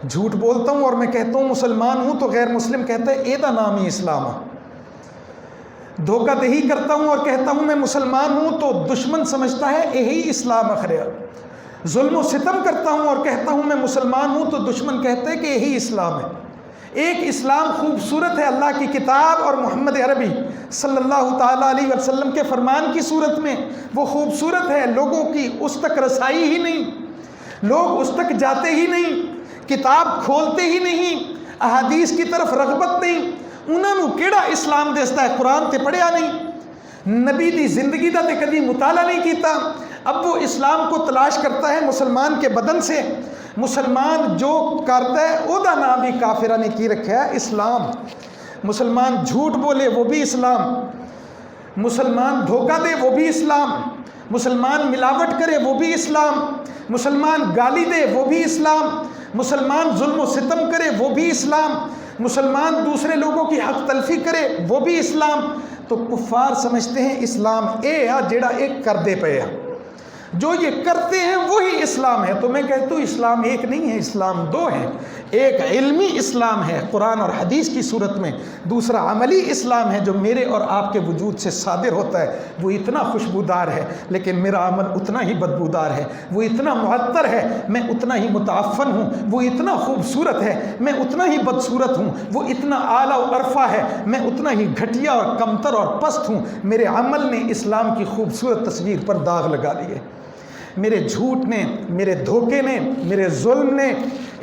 جھوٹ بولتا ہوں اور میں کہتا ہوں مسلمان ہوں، تو غیر مسلم کہتا ہے اے دا نام ہی اسلام ہے۔ دھوکہ دہی کرتا ہوں اور کہتا ہوں میں مسلمان ہوں، تو دشمن سمجھتا ہے یہی اسلام اخریا۔ ظلم و ستم کرتا ہوں اور کہتا ہوں میں مسلمان ہوں، تو دشمن کہتے ہیں کہ یہی اسلام ہے۔ ایک اسلام خوبصورت ہے اللہ کی کتاب اور محمد عربی صلی اللہ تعالیٰ علیہ وسلم کے فرمان کی صورت میں، وہ خوبصورت ہے، لوگوں کی اس تک رسائی ہی نہیں، لوگ اس تک جاتے ہی نہیں، کتاب کھولتے ہی نہیں، احادیث کی طرف رغبت نہیں، انہوں کیڑا اسلام دستا ہے؟ قرآن تے پڑھیا نہیں، نبی دی زندگی دا تے کدی مطالعہ نہیں کیتا، اب وہ اسلام کو تلاش کرتا ہے مسلمان کے بدن سے۔ مسلمان جو کرتا ہے او دا نام بھی کافرہ نے کی رکھا ہے اسلام۔ مسلمان جھوٹ بولے وہ بھی اسلام، مسلمان دھوکہ دے وہ بھی اسلام، مسلمان ملاوٹ کرے وہ بھی اسلام، مسلمان گالی دے وہ بھی اسلام، مسلمان ظلم و ستم کرے وہ بھی اسلام، مسلمان دوسرے لوگوں کی حق تلفی کرے وہ بھی اسلام۔ تو کفار سمجھتے ہیں اسلام اے ہے جیڑا ایک کر دے پے ہے، جو یہ کرتے ہیں وہی اسلام ہے۔ تو میں کہتا ہوں اسلام ایک نہیں ہے، اسلام دو ہے۔ ایک علمی اسلام ہے قرآن اور حدیث کی صورت میں، دوسرا عملی اسلام ہے جو میرے اور آپ کے وجود سے صادر ہوتا ہے۔ وہ اتنا خوشبودار ہے لیکن میرا عمل اتنا ہی بدبودار ہے، وہ اتنا معطر ہے میں اتنا ہی متعفن ہوں، وہ اتنا خوبصورت ہے میں اتنا ہی بدصورت ہوں، وہ اتنا اعلیٰ و عرفہ ہے میں اتنا ہی گھٹیا اور کمتر اور پست ہوں۔ میرے عمل نے اسلام کی خوبصورت تصویر پر داغ لگا دیے، میرے جھوٹ نے، میرے دھوکے نے، میرے ظلم نے،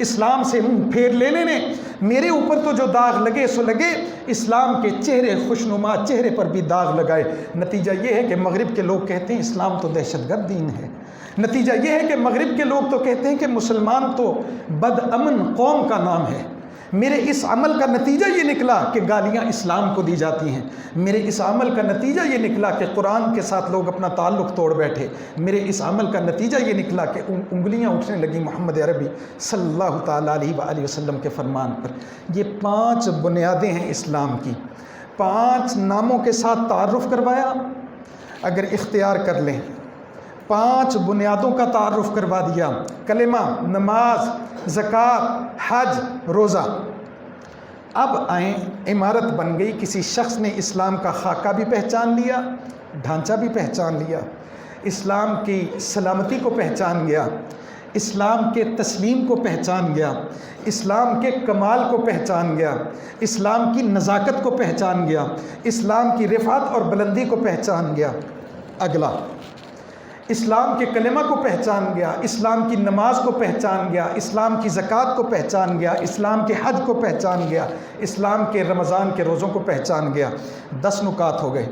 اسلام سے منہ پھیر لینے نے، میرے اوپر تو جو داغ لگے سو لگے، اسلام کے چہرے خوشنما چہرے پر بھی داغ لگائے۔ نتیجہ یہ ہے کہ مغرب کے لوگ کہتے ہیں اسلام تو دہشت گرد دین ہے، نتیجہ یہ ہے کہ مغرب کے لوگ تو کہتے ہیں کہ مسلمان تو بد امن قوم کا نام ہے۔ میرے اس عمل کا نتیجہ یہ نکلا کہ گالیاں اسلام کو دی جاتی ہیں، میرے اس عمل کا نتیجہ یہ نکلا کہ قرآن کے ساتھ لوگ اپنا تعلق توڑ بیٹھے، میرے اس عمل کا نتیجہ یہ نکلا کہ انگلیاں اٹھنے لگی محمد عربی صلی اللہ تعالیٰ علیہ وآلہ وسلم کے فرمان پر۔ یہ 5 بنیادیں ہیں اسلام کی، 5 ناموں کے ساتھ تعارف کروایا، اگر اختیار کر لیں 5 بنیادوں کا تعارف کروا دیا، کلمہ، نماز، زکوٰۃ، حج، روزہ۔ اب آئیں، عمارت بن گئی، کسی شخص نے اسلام کا خاکہ بھی پہچان لیا، ڈھانچہ بھی پہچان لیا، اسلام کی سلامتی کو پہچان گیا، اسلام کے تسلیم کو پہچان گیا، اسلام کے کمال کو پہچان گیا، اسلام کی نزاکت کو پہچان گیا، اسلام کی رفعت اور بلندی کو پہچان گیا۔ اگلا، اسلام کے کلمہ کو پہچان گیا، اسلام کی نماز کو پہچان گیا، اسلام کی زکوٰۃ کو پہچان گیا، اسلام کے حج کو پہچان گیا، اسلام کے رمضان کے روزوں کو پہچان گیا۔ 10 نکات ہو گئے۔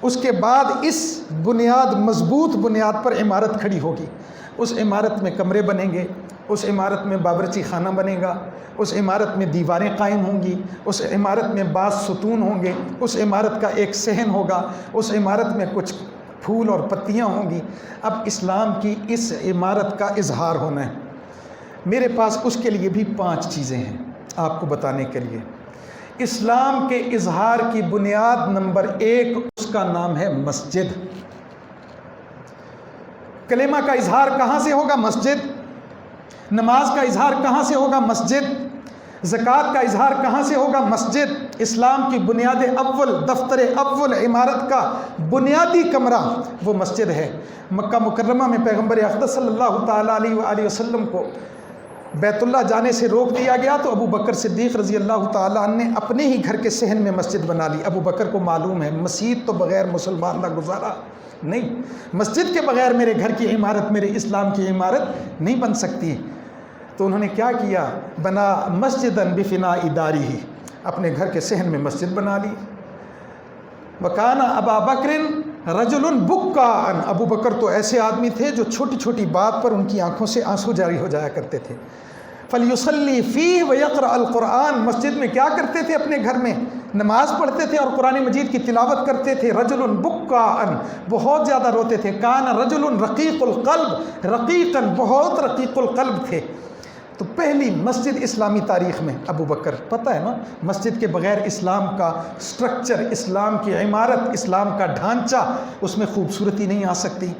اس کے بعد اس بنیاد، مضبوط بنیاد پر عمارت کھڑی ہوگی۔ اس عمارت میں کمرے بنیں گے، اس عمارت میں باورچی خانہ بنے گا، اس عمارت میں دیواریں قائم ہوں گی، اس عمارت میں بعض ستون ہوں گے، اس عمارت کا ایک صحن ہوگا، اس عمارت میں کچھ پھول اور پتیاں ہوں گی۔ اب اسلام کی اس عمارت کا اظہار ہونا ہے، میرے پاس اس کے لیے بھی 5 چیزیں ہیں آپ کو بتانے کے لیے۔ اسلام کے اظہار کی بنیاد نمبر 1، اس کا نام ہے مسجد۔ کلمہ کا اظہار کہاں سے ہوگا؟ مسجد۔ نماز کا اظہار کہاں سے ہوگا؟ مسجد۔ زکوٰۃ کا اظہار کہاں سے ہوگا؟ مسجد۔ اسلام کی بنیاد اول، دفتر اول، عمارت کا بنیادی کمرہ وہ مسجد ہے۔ مکہ مکرمہ میں پیغمبر اقدس صلی اللہ تعالیٰ علیہ وآلہ وسلم کو بیت اللہ جانے سے روک دیا گیا تو ابو بکر صدیق رضی اللہ تعالیٰ عنہ نے اپنے ہی گھر کے صحن میں مسجد بنا لی۔ ابو بکر کو معلوم ہے مسجد تو بغیر مسلمان نہ گزارا نہیں، مسجد کے بغیر میرے گھر کی عمارت، میرے اسلام کی عمارت نہیں بن سکتی۔ تو انہوں نے کیا کیا؟ بنا مسجداً بفناء دارہ، اپنے گھر کے صحن میں مسجد بنا لی۔ وکان ابا بکر رجل بکاء، ابو بکر تو ایسے آدمی تھے جو چھوٹی چھوٹی بات پر ان کی آنکھوں سے آنسو جاری ہو جایا کرتے تھے۔ فلیصلی فیہ ویقرأ القرآن، مسجد میں کیا کرتے تھے؟ اپنے گھر میں نماز پڑھتے تھے اور قرآن مجید کی تلاوت کرتے تھے۔ رجل بکاء، بہت زیادہ روتے تھے۔ کان رجل رقیق القلب، رقیقاً، بہت رقیق القلب تھے۔ تو پہلی مسجد اسلامی تاریخ میں ابو بکر، پتہ ہے نا مسجد کے بغیر اسلام کا سٹرکچر، اسلام کی عمارت، اسلام کا ڈھانچہ، اس میں خوبصورتی نہیں آ سکتی۔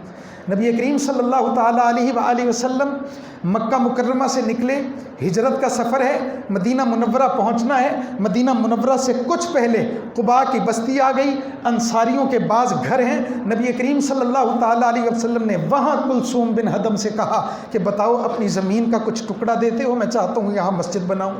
نبی کریم صلی اللہ تعالیٰ علیہ وآلہ وسلم مکہ مکرمہ سے نکلے، ہجرت کا سفر ہے، مدینہ منورہ پہنچنا ہے۔ مدینہ منورہ سے کچھ پہلے قباء کی بستی آ گئی، انصاریوں کے بعض گھر ہیں۔ نبی کریم صلی اللہ تعالیٰ علیہ وسلم نے وہاں کلثوم بن ہدم سے کہا کہ بتاؤ اپنی زمین کا کچھ ٹکڑا دیتے ہو، میں چاہتا ہوں یہاں مسجد بناؤں۔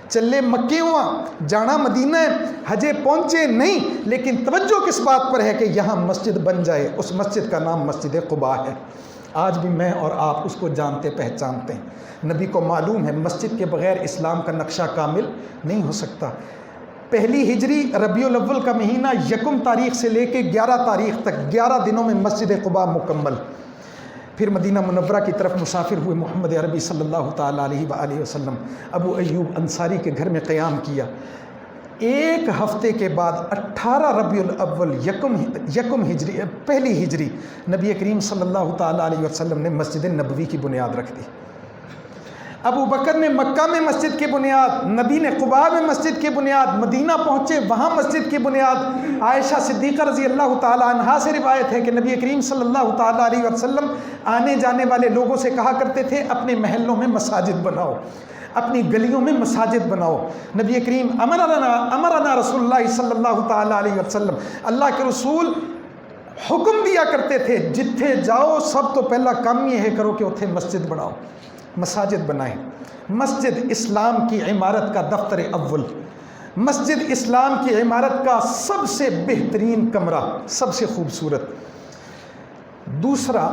چلے مکے ہوا، جانا مدینہ ہے، حجے پہنچے نہیں، لیکن توجہ کس بات پر ہے کہ یہاں مسجد بن جائے۔ اس مسجد کا نام مسجد قباء ہے۔ آج بھی میں اور آپ اس کو جانتے پہچانتے ہیں۔ نبی کو معلوم ہے مسجد کے بغیر اسلام کا نقشہ کامل نہیں ہو سکتا۔ پہلی ہجری ربیع الاول کا مہینہ 1 تاریخ سے لے کے 11 تاریخ تک 11 دنوں میں مسجد قباء مکمل۔ پھر مدینہ منورہ کی طرف مسافر ہوئے محمد عربی صلی اللہ تعالیٰ علیہ وآلہ وسلم، ابو ایوب انصاری کے گھر میں قیام کیا۔ 1 ہفتے کے بعد 18 ربیع الاول یکم ہجری پہلی ہجری نبی کریم صلی اللہ تعالیٰ علیہ وسلم نے مسجد نبوی کی بنیاد رکھ دی۔ ابو بکر نے مکہ میں مسجد کی بنیاد، نبی نے قباء میں مسجد کی بنیاد، مدینہ پہنچے وہاں مسجد کی بنیاد۔ عائشہ صدیقہ رضی اللہ تعالیٰ عنہا سے روایت ہے کہ نبی کریم صلی اللہ تعالیٰ علیہ وسلم آنے جانے والے لوگوں سے کہا کرتے تھے اپنے محلوں میں مساجد بناؤ، اپنی گلیوں میں مساجد بناؤ۔ نبی کریم امرنا رسول اللہ صلی اللہ تعالیٰ علیہ وسلم، اللہ کے رسول حکم دیا کرتے تھے جتھے جاؤ سب تو پہلا کام یہ ہے کرو کہ اتھے مسجد بناؤ، مساجد بنائیں۔ مسجد اسلام کی عمارت کا دفتر اول، مسجد اسلام کی عمارت کا سب سے بہترین کمرہ، سب سے خوبصورت۔ دوسرا،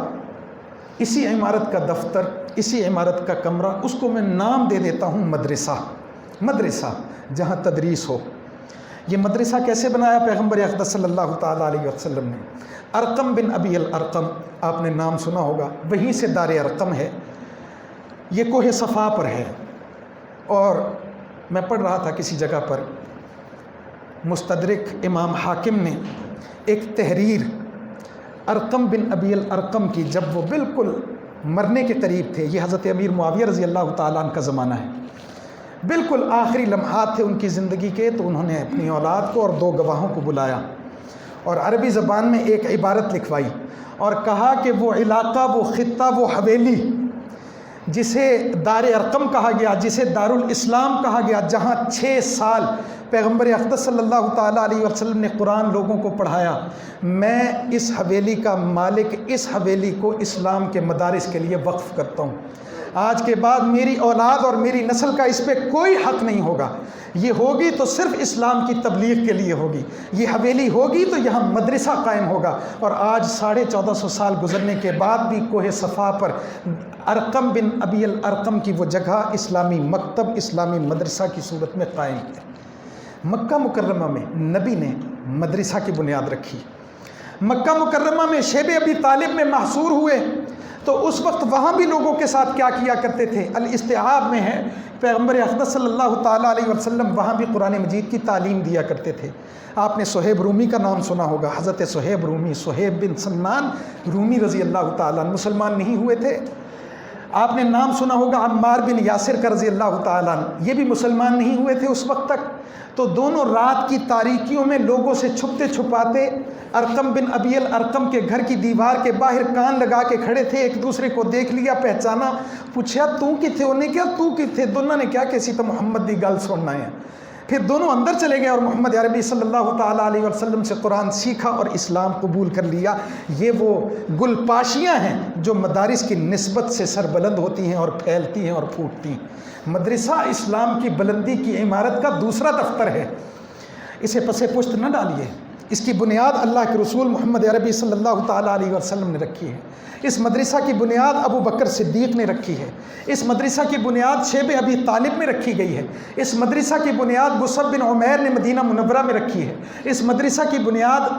اسی عمارت کا دفتر، اسی عمارت کا کمرہ، اس کو میں نام دے دیتا ہوں مدرسہ جہاں تدریس ہو۔ یہ مدرسہ کیسے بنایا پیغمبر اقدس صلی اللہ تعالیٰ علیہ وسلم نے؟ ارقم بن ابی الارقم، آپ نے نام سنا ہوگا، وہیں سے دار ارقم ہے، یہ کوہ صفا پر ہے۔ اور میں پڑھ رہا تھا کسی جگہ پر مستدرک امام حاکم نے ایک تحریر ارقم بن ابی الارقم کی، جب وہ بالکل مرنے کے قریب تھے، یہ حضرت امیر معاویہ رضی اللہ تعالیٰ عنہ کا زمانہ ہے، بالکل آخری لمحات تھے ان کی زندگی کے، تو انہوں نے اپنی اولاد کو اور 2 گواہوں کو بلایا اور عربی زبان میں ایک عبارت لکھوائی اور کہا کہ وہ علاقہ، وہ خطہ، وہ حویلی جسے دار ارقم کہا گیا، جسے دار الاسلام کہا گیا، جہاں 6 سال پیغمبر اقدس صلی اللہ تعالیٰ علیہ وسلم نے قرآن لوگوں کو پڑھایا، میں اس حویلی کا مالک اس حویلی کو اسلام کے مدارس کے لیے وقف کرتا ہوں۔ آج کے بعد میری اولاد اور میری نسل کا اس پہ کوئی حق نہیں ہوگا، یہ ہوگی تو صرف اسلام کی تبلیغ کے لیے ہوگی، یہ حویلی ہوگی تو یہاں مدرسہ قائم ہوگا۔ اور آج 1450 سال گزرنے کے بعد بھی کوہ صفا پر ارقم بن ابی الارقم کی وہ جگہ اسلامی مکتب، اسلامی مدرسہ کی صورت میں قائم ہے۔ مکہ مکرمہ میں نبی نے مدرسہ کی بنیاد رکھی۔ مکہ مکرمہ میں شیب ابی طالب میں محصور ہوئے تو اس وقت وہاں بھی لوگوں کے ساتھ کیا کیا کرتے تھے؟ الاستیعاب میں ہے، پیغمبر اقدس صلی اللہ تعالیٰ علیہ وسلم وہاں بھی قرآن مجید کی تعلیم دیا کرتے تھے۔ آپ نے صہیب رومی کا نام سنا ہوگا، حضرت صہیب رومی، صہیب بن سنان رومی رضی اللہ تعالیٰ عنہ، مسلمان نہیں ہوئے تھے۔ آپ نے نام سنا ہوگا عمار بن یاسر کا رضی اللہ تعالیٰ عنہ، یہ بھی مسلمان نہیں ہوئے تھے اس وقت تک۔ تو دونوں رات کی تاریکیوں میں لوگوں سے چھپتے چھپاتے ارقم بن ابی الارقم کے گھر کی دیوار کے باہر کان لگا کے کھڑے تھے، ایک دوسرے کو دیکھ لیا، پہچانا، پوچھا تو کتھے؟ انہیں کیا تو کتھے؟ دونوں نے کیا کیسی تو محمد دی گل سننا ہے۔ پھر دونوں اندر چلے گئے اور محمد عربی صلی اللہ تعالیٰ علیہ وسلم سے قرآن سیکھا اور اسلام قبول کر لیا۔ یہ وہ گل پاشیاں ہیں جو مدارس کی نسبت سے سربلند ہوتی ہیں اور پھیلتی ہیں اور پھوٹتی ہیں۔ مدرسہ اسلام کی بلندی کی عمارت کا دوسرا دفتر ہے، اسے پسے پشت نہ ڈالیے۔ اس کی بنیاد اللہ کے رسول محمد عربی صلی اللہ تعالیٰ علیہ وسلم نے رکھی ہے۔ اس مدرسہ کی بنیاد ابو بکر صدیق نے رکھی ہے۔ اس مدرسہ کی بنیاد شیب ابی طالب میں رکھی گئی ہے۔ اس مدرسہ کی بنیاد مصعب بن عمیر نے مدینہ منورہ میں رکھی ہے۔ اس مدرسہ کی بنیاد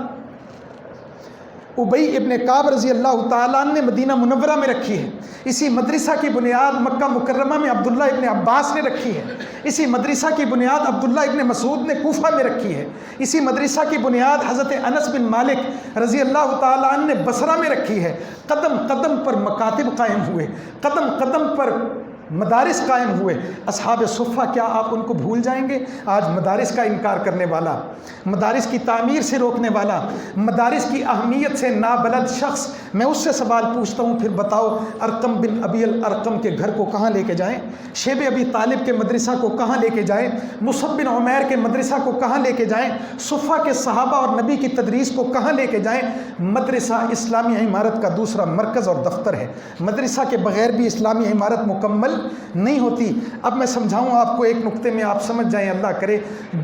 ابی ابن کعب رضی اللہ تعالیٰ عنہ نے مدینہ منورہ میں رکھی ہے۔ اسی مدرسہ کی بنیاد مکہ مکرمہ میں عبداللہ ابن عباس نے رکھی ہے۔ اسی مدرسہ کی بنیاد عبداللہ ابن مسعود نے کوفہ میں رکھی ہے۔ اسی مدرسہ کی بنیاد حضرت انس بن مالک رضی اللہ تعالیٰ عنہ نے بصرہ میں رکھی ہے۔ قدم قدم پر مکاتب قائم ہوئے، قدم قدم پر مدارس قائم ہوئے۔ اصحاب صفہ کیا آپ ان کو بھول جائیں گے؟ آج مدارس کا انکار کرنے والا، مدارس کی تعمیر سے روکنے والا، مدارس کی اہمیت سے نابلد شخص، میں اس سے سوال پوچھتا ہوں، پھر بتاؤ ارقم بن ابی الارقم کے گھر کو کہاں لے کے جائیں؟ شیب ابی طالب کے مدرسہ کو کہاں لے کے جائیں؟ مصعب بن عمیر کے مدرسہ کو کہاں لے کے جائیں؟ صفہ کے صحابہ اور نبی کی تدریس کو کہاں لے کے جائیں؟ مدرسہ اسلامی عمارت کا دوسرا مرکز اور دفتر ہے۔ مدرسہ کے بغیر بھی اسلامی عمارت مکمل نہیں ہوتی۔ اب میں سمجھاؤں آپ کو ایک نقطے میں، آپ سمجھ جائیں، اللہ کرے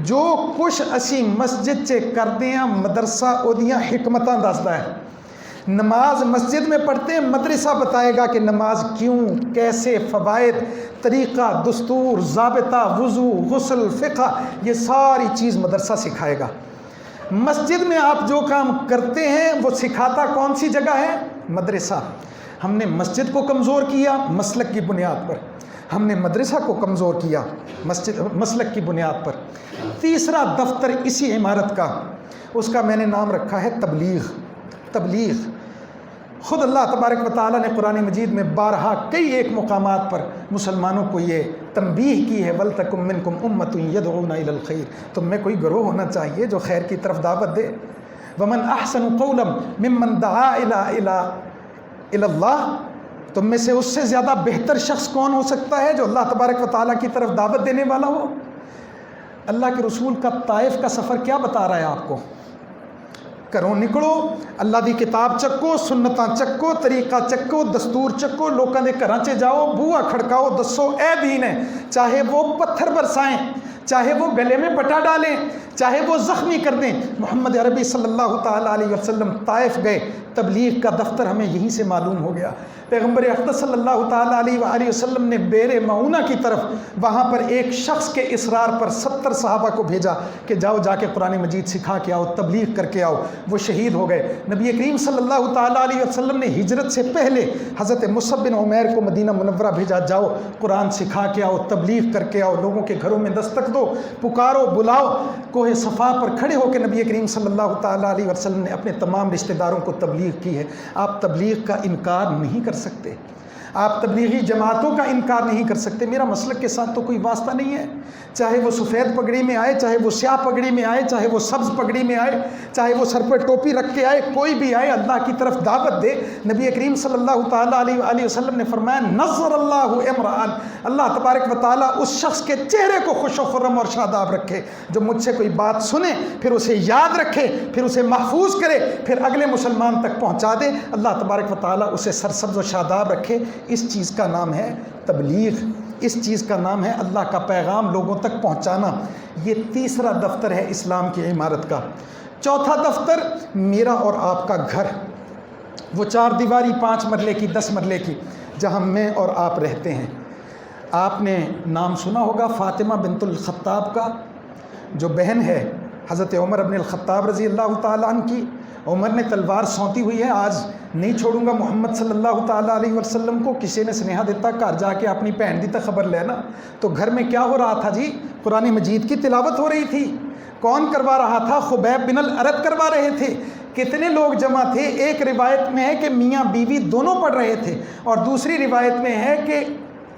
جو کچھ اسی مسجد چے کر دیاں مدرسہ او دیاں حکمتاں دسدا ہے، نماز مسجد میں پڑھتے ہیں، مدرسہ بتائے گا کہ نماز کیوں، کیسے، فوائد، طریقہ، دستور، ضابطہ، وضو، غسل، فقہ، یہ ساری چیز مدرسہ سکھائے گا۔ مسجد میں آپ جو کام کرتے ہیں وہ سکھاتا کون سی جگہ ہے؟ مدرسہ۔ ہم نے مسجد کو کمزور کیا مسلک کی بنیاد پر، ہم نے مدرسہ کو کمزور کیا مسلک کی بنیاد پر۔ تیسرا دفتر اسی عمارت کا، اس کا میں نے نام رکھا ہے تبلیغ۔ تبلیغ خود اللہ تبارک و تعالیٰ نے قرآن مجید میں بارہا کئی ایک مقامات پر مسلمانوں کو یہ تنبیہ کی ہے، وَلْتَكُمْ مِنْكُمْ أُمَّةٌ يَدْعُونَ إِلَى الْخَيْرِ، تم میں کوئی گروہ ہونا چاہیے جو خیر کی طرف دعوت دے۔ وَمَنْ أَحْسَنُ قَوْلًا مِمَّنْ دَعَا إِلَى اللَّهِ، تم میں سے اس سے زیادہ بہتر شخص کون ہو سکتا ہے جو اللہ تبارک و تعالیٰ کی طرف دعوت دینے والا ہو؟ اللہ کے رسول کا طائف کا سفر کیا بتا رہا ہے آپ کو؟ کرو نکلو، اللہ دی کتاب چکو، سنتاں چکو، طریقہ چکو، دستور چکو، لوکاں دے گھراں چ جاؤ، بوہا کھڑکاؤ، دسو اے دین ہے، چاہے وہ پتھر برسائیں، چاہے وہ گلے میں بٹا ڈالیں، چاہے وہ زخمی کر دیں۔ محمد عربی صلی اللہ تعالیٰ علیہ وسلم طائف گئے، تبلیغ کا دفتر ہمیں یہیں سے معلوم ہو گیا۔ پیغمبر اقدس صلی اللہ تعالیٰ علیہ وآلہ وسلم نے بیر معونہ کی طرف، وہاں پر ایک شخص کے اصرار پر 70 صحابہ کو بھیجا کہ جاؤ جا کے قرآن مجید سکھا کے آؤ، تبلیغ کر کے آؤ۔ وہ شہید ہو گئے۔ نبی کریم صلی اللہ تعالیٰ علیہ وسلم نے ہجرت سے پہلے حضرت مصعب بن عمیر کو مدینہ منورہ بھیجا، جاؤ قرآن سکھا کے آؤ، تبلیغ کر کے آؤ، لوگوں کے گھروں میں دستک دو، پکارو، بلاؤ۔ کوہ صفا پر کھڑے ہو کے نبی کریم صلی اللہ تعالیٰ علیہ وسلم نے اپنے تمام رشتہ داروں کو تبلیغ کی ہے۔ آپ تبلیغ کا انکار نہیں کر سکتے، آپ تبلیغی جماعتوں کا انکار نہیں کر سکتے۔ میرا مسلک کے ساتھ تو کوئی واسطہ نہیں ہے، چاہے وہ سفید پگڑی میں آئے، چاہے وہ سیاہ پگڑی میں آئے، چاہے وہ سبز پگڑی میں آئے، چاہے وہ سر پہ ٹوپی رکھ کے آئے، کوئی بھی آئے اللہ کی طرف دعوت دے۔ نبی کریم صلی اللہ تعالیٰ علیہ وآلہ وسلم نے فرمایا نظر اللہ امرأن، اللہ تبارک و تعالیٰ اس شخص کے چہرے کو خوش و خرم اور شاداب رکھے جو مجھ سے کوئی بات سنے، پھر اسے یاد رکھے، پھر اسے محفوظ کرے، پھر اگلے مسلمان تک پہنچا دے، اللہ تبارک و تعالیٰ اسے سرسبز و شاداب رکھے۔ اس چیز کا نام ہے تبلیغ، اس چیز کا نام ہے اللہ کا پیغام لوگوں تک پہنچانا۔ یہ تیسرا دفتر ہے اسلام کی عمارت کا۔ چوتھا دفتر میرا اور آپ کا گھر، وہ 4 دیواری 5 مرلے کی 10 مرلے کی جہاں میں اور آپ رہتے ہیں۔ آپ نے نام سنا ہوگا فاطمہ بنت الخطاب کا، جو بہن ہے حضرت عمر بن الخطاب رضی اللہ تعالیٰ عنہ کی۔ عمر نے تلوار سونتی ہوئی ہے، آج نہیں چھوڑوں گا محمد صلی اللہ تعالیٰ علیہ وسلم کو۔ کسی نے سنیہا دیتا گھر جا کے اپنی بہن دی تک خبر لینا، تو گھر میں کیا ہو رہا تھا جی؟ قرآن مجید کی تلاوت ہو رہی تھی۔ کون کروا رہا تھا؟ خبیب بن الارت کروا رہے تھے۔ کتنے لوگ جمع تھے؟ ایک روایت میں ہے کہ میاں بیوی دونوں پڑھ رہے تھے، اور دوسری روایت میں ہے کہ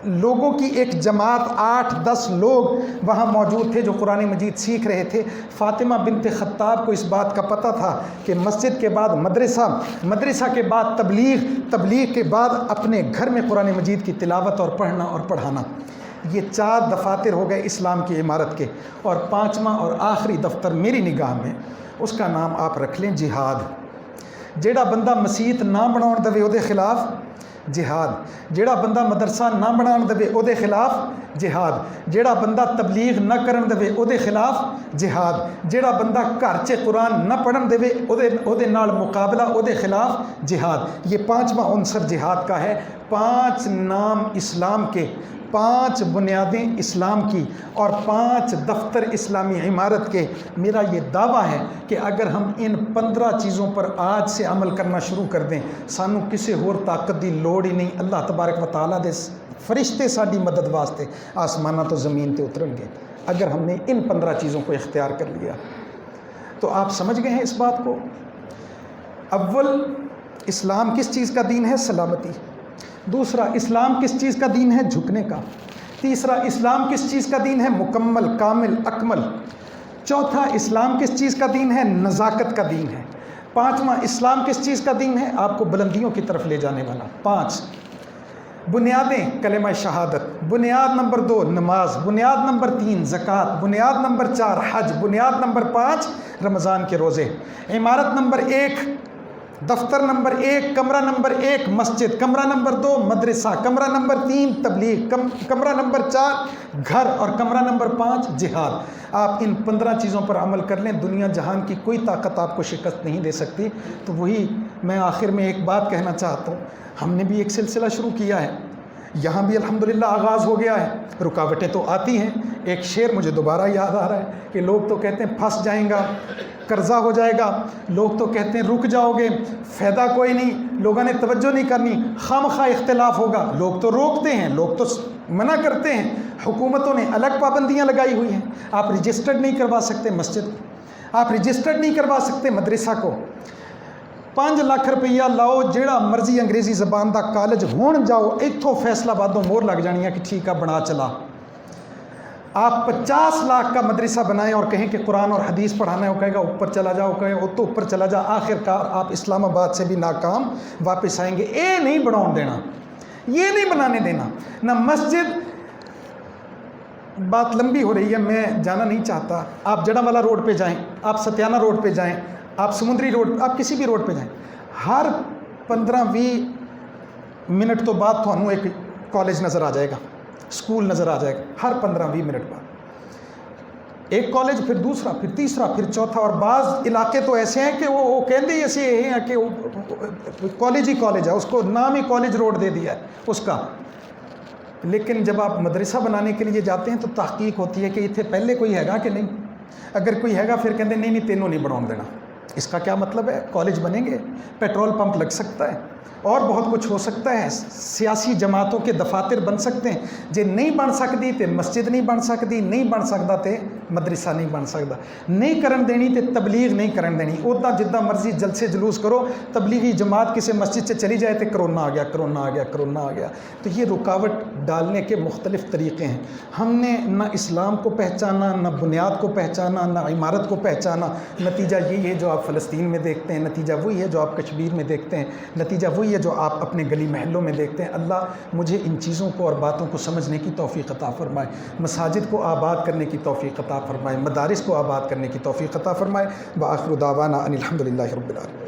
لوگوں کی ایک جماعت 8-10 لوگ وہاں موجود تھے جو قرآن مجید سیکھ رہے تھے۔ فاطمہ بنت خطاب کو اس بات کا پتہ تھا کہ مسجد کے بعد مدرسہ، مدرسہ کے بعد تبلیغ، تبلیغ کے بعد اپنے گھر میں قرآن مجید کی تلاوت اور پڑھنا اور پڑھانا۔ یہ 4 دفاتر ہو گئے اسلام کی عمارت کے۔ اور 5واں اور آخری دفتر میری نگاہ میں، اس کا نام آپ رکھ لیں جہاد۔ جیڑا بندہ مسیت نہ بناؤن دے او دے خلاف جہاد، جیڑا بندہ مدرسہ نہ بنان دے او دے خلاف جہاد، جیڑا بندہ تبلیغ نہ کرن دے او دے خلاف جہاد، جیڑا بندہ گھر چ قرآن نہ پڑھن دے او دے نال مقابلہ او دے خلاف جہاد۔ یہ 5واں عنصر جہاد کا ہے۔ 5 نام اسلام کے، 5 بنیادیں اسلام کی، اور 5 دفتر اسلامی عمارت کے۔ میرا یہ دعویٰ ہے کہ اگر ہم ان 15 چیزوں پر آج سے عمل کرنا شروع کر دیں، سانو کسی اور طاقت دی لوڑ ہی نہیں۔ اللہ تبارک و تعالیٰ دے فرشتے ساری مدد واسطے آسمانہ تو زمین تے اترن گے اگر ہم نے ان 15 چیزوں کو اختیار کر لیا۔ تو آپ سمجھ گئے ہیں اس بات کو۔ اول، اسلام کس چیز کا دین ہے؟ سلامتی۔ دوسرا، اسلام کس چیز کا دین ہے؟ جھکنے کا۔ تیسرا، اسلام کس چیز کا دین ہے؟ مکمل، کامل، اکمل۔ چوتھا، اسلام کس چیز کا دین ہے؟ نزاکت کا دین ہے۔ 5واں، اسلام کس چیز کا دین ہے؟ آپ کو بلندیوں کی طرف لے جانے والا۔ 5 بنیادیں: کلمہ شہادت، بنیاد نمبر 2 نماز، بنیاد نمبر 3 زکوٰۃ، بنیاد نمبر 4 حج، بنیاد نمبر 5 رمضان کے روزے۔ عمارت نمبر 1، دفتر نمبر 1، کمرہ نمبر 1 مسجد، کمرہ نمبر 2 مدرسہ، کمرہ نمبر 3 تبلیغ، کمرہ نمبر 4 گھر، اور کمرہ نمبر 5 جہاد۔ آپ ان 15 چیزوں پر عمل کر لیں، دنیا جہان کی کوئی طاقت آپ کو شکست نہیں دے سکتی۔ تو وہی میں آخر میں ایک بات کہنا چاہتا ہوں، ہم نے بھی ایک سلسلہ شروع کیا ہے، یہاں بھی الحمدللہ آغاز ہو گیا ہے، رکاوٹیں تو آتی ہیں۔ ایک شعر مجھے دوبارہ یاد آ رہا ہے کہ لوگ تو کہتے ہیں پھنس جائیں گا، قرضہ ہو جائے گا، لوگ تو کہتے ہیں رک جاؤ گے، فائدہ کوئی نہیں، لوگوں نے توجہ نہیں کرنی، خواہ اختلاف ہوگا، لوگ تو روکتے ہیں، لوگ تو منع کرتے ہیں، حکومتوں نے الگ پابندیاں لگائی ہوئی ہیں، آپ رجسٹرڈ نہیں کروا سکتے مسجد کو، آپ رجسٹرڈ نہیں کروا سکتے مدرسہ کو، 5 لاکھ روپیہ لاؤ، جیڑا مرضی انگریزی زبان دا کالج ہون جاؤ، اتھوں فیصلہ بادوں مور لگ جانی ہے کہ ٹھیک ہے بنا چلا۔ آپ 50 لاکھ کا مدرسہ بنائیں اور کہیں کہ قرآن اور حدیث پڑھانا ہے، وہ کہے گا اوپر چلا جاؤ، کہے گا تو اوپر چلا جا، آخر کار آپ اسلام آباد سے بھی ناکام واپس آئیں گے۔ یہ نہیں بناؤ دینا، یہ نہیں بنانے دینا نہ مسجد۔ بات لمبی ہو رہی ہے، میں جانا نہیں چاہتا۔ آپ جڑا والا روڈ پہ جائیں، آپ ستیانہ روڈ پہ جائیں، آپ سمندری روڈ، آپ کسی بھی روڈ پہ جائیں، ہر 15-20 منٹ تو بعد تھانوں ایک کالج نظر آ جائے گا، سکول نظر آ جائے گا، ہر 15-20 منٹ بعد ایک کالج، پھر دوسرا، پھر تیسرا، پھر چوتھا۔ اور بعض علاقے تو ایسے ہیں کہ وہ کہندے ہی ایسے ہیں کہ کالج ہی کالج ہے، اس کو نام ہی کالج روڈ دے دیا ہے اس کا۔ لیکن جب آپ مدرسہ بنانے کے لیے جاتے ہیں تو تحقیق ہوتی ہے کہ اتنے پہلے کوئی ہے گا کہ نہیں، اگر کوئی ہے گا پھر کہتے نہیں تینوں نہیں بناؤ دینا۔ اس کا کیا مطلب ہے؟ کالج بنیں گے، پیٹرول پمپ لگ سکتا ہے، اور بہت کچھ ہو سکتا ہے، سیاسی جماعتوں کے دفاتر بن سکتے ہیں، جے نہیں بن سکتی تے مسجد نہیں بن سکتی، نہیں بن سکتا تے مدرسہ نہیں بن سکتا، نہیں کرن دینی تے تبلیغ نہیں کرن دینی۔ اودا جدہ مرضی جلسے جلوس کرو، تبلیغی جماعت کسی مسجد سے چلی جائے تے کرونا آ گیا، کرونا آ گیا، کرونا آ گیا۔ تو یہ رکاوٹ ڈالنے کے مختلف طریقے ہیں۔ ہم نے نہ اسلام کو پہچانا، نہ بنیاد کو پہچانا، نہ عمارت کو پہچانا، نتیجہ یہی ہے جو آپ فلسطین میں دیکھتے ہیں، نتیجہ وہی ہے جو آپ کشمیر میں دیکھتے ہیں، نتیجہ وہی ہے جو آپ اپنے گلی محلوں میں دیکھتے ہیں۔ اللہ مجھے ان چیزوں کو اور باتوں کو سمجھنے کی توفیق عطا فرمائے، مساجد کو آباد کرنے کی توفیق عطا فرمائے، مدارس کو آباد کرنے کی توفیق عطا فرمائے۔ وآخر دعوانا ان الحمد للہ رب العالمین۔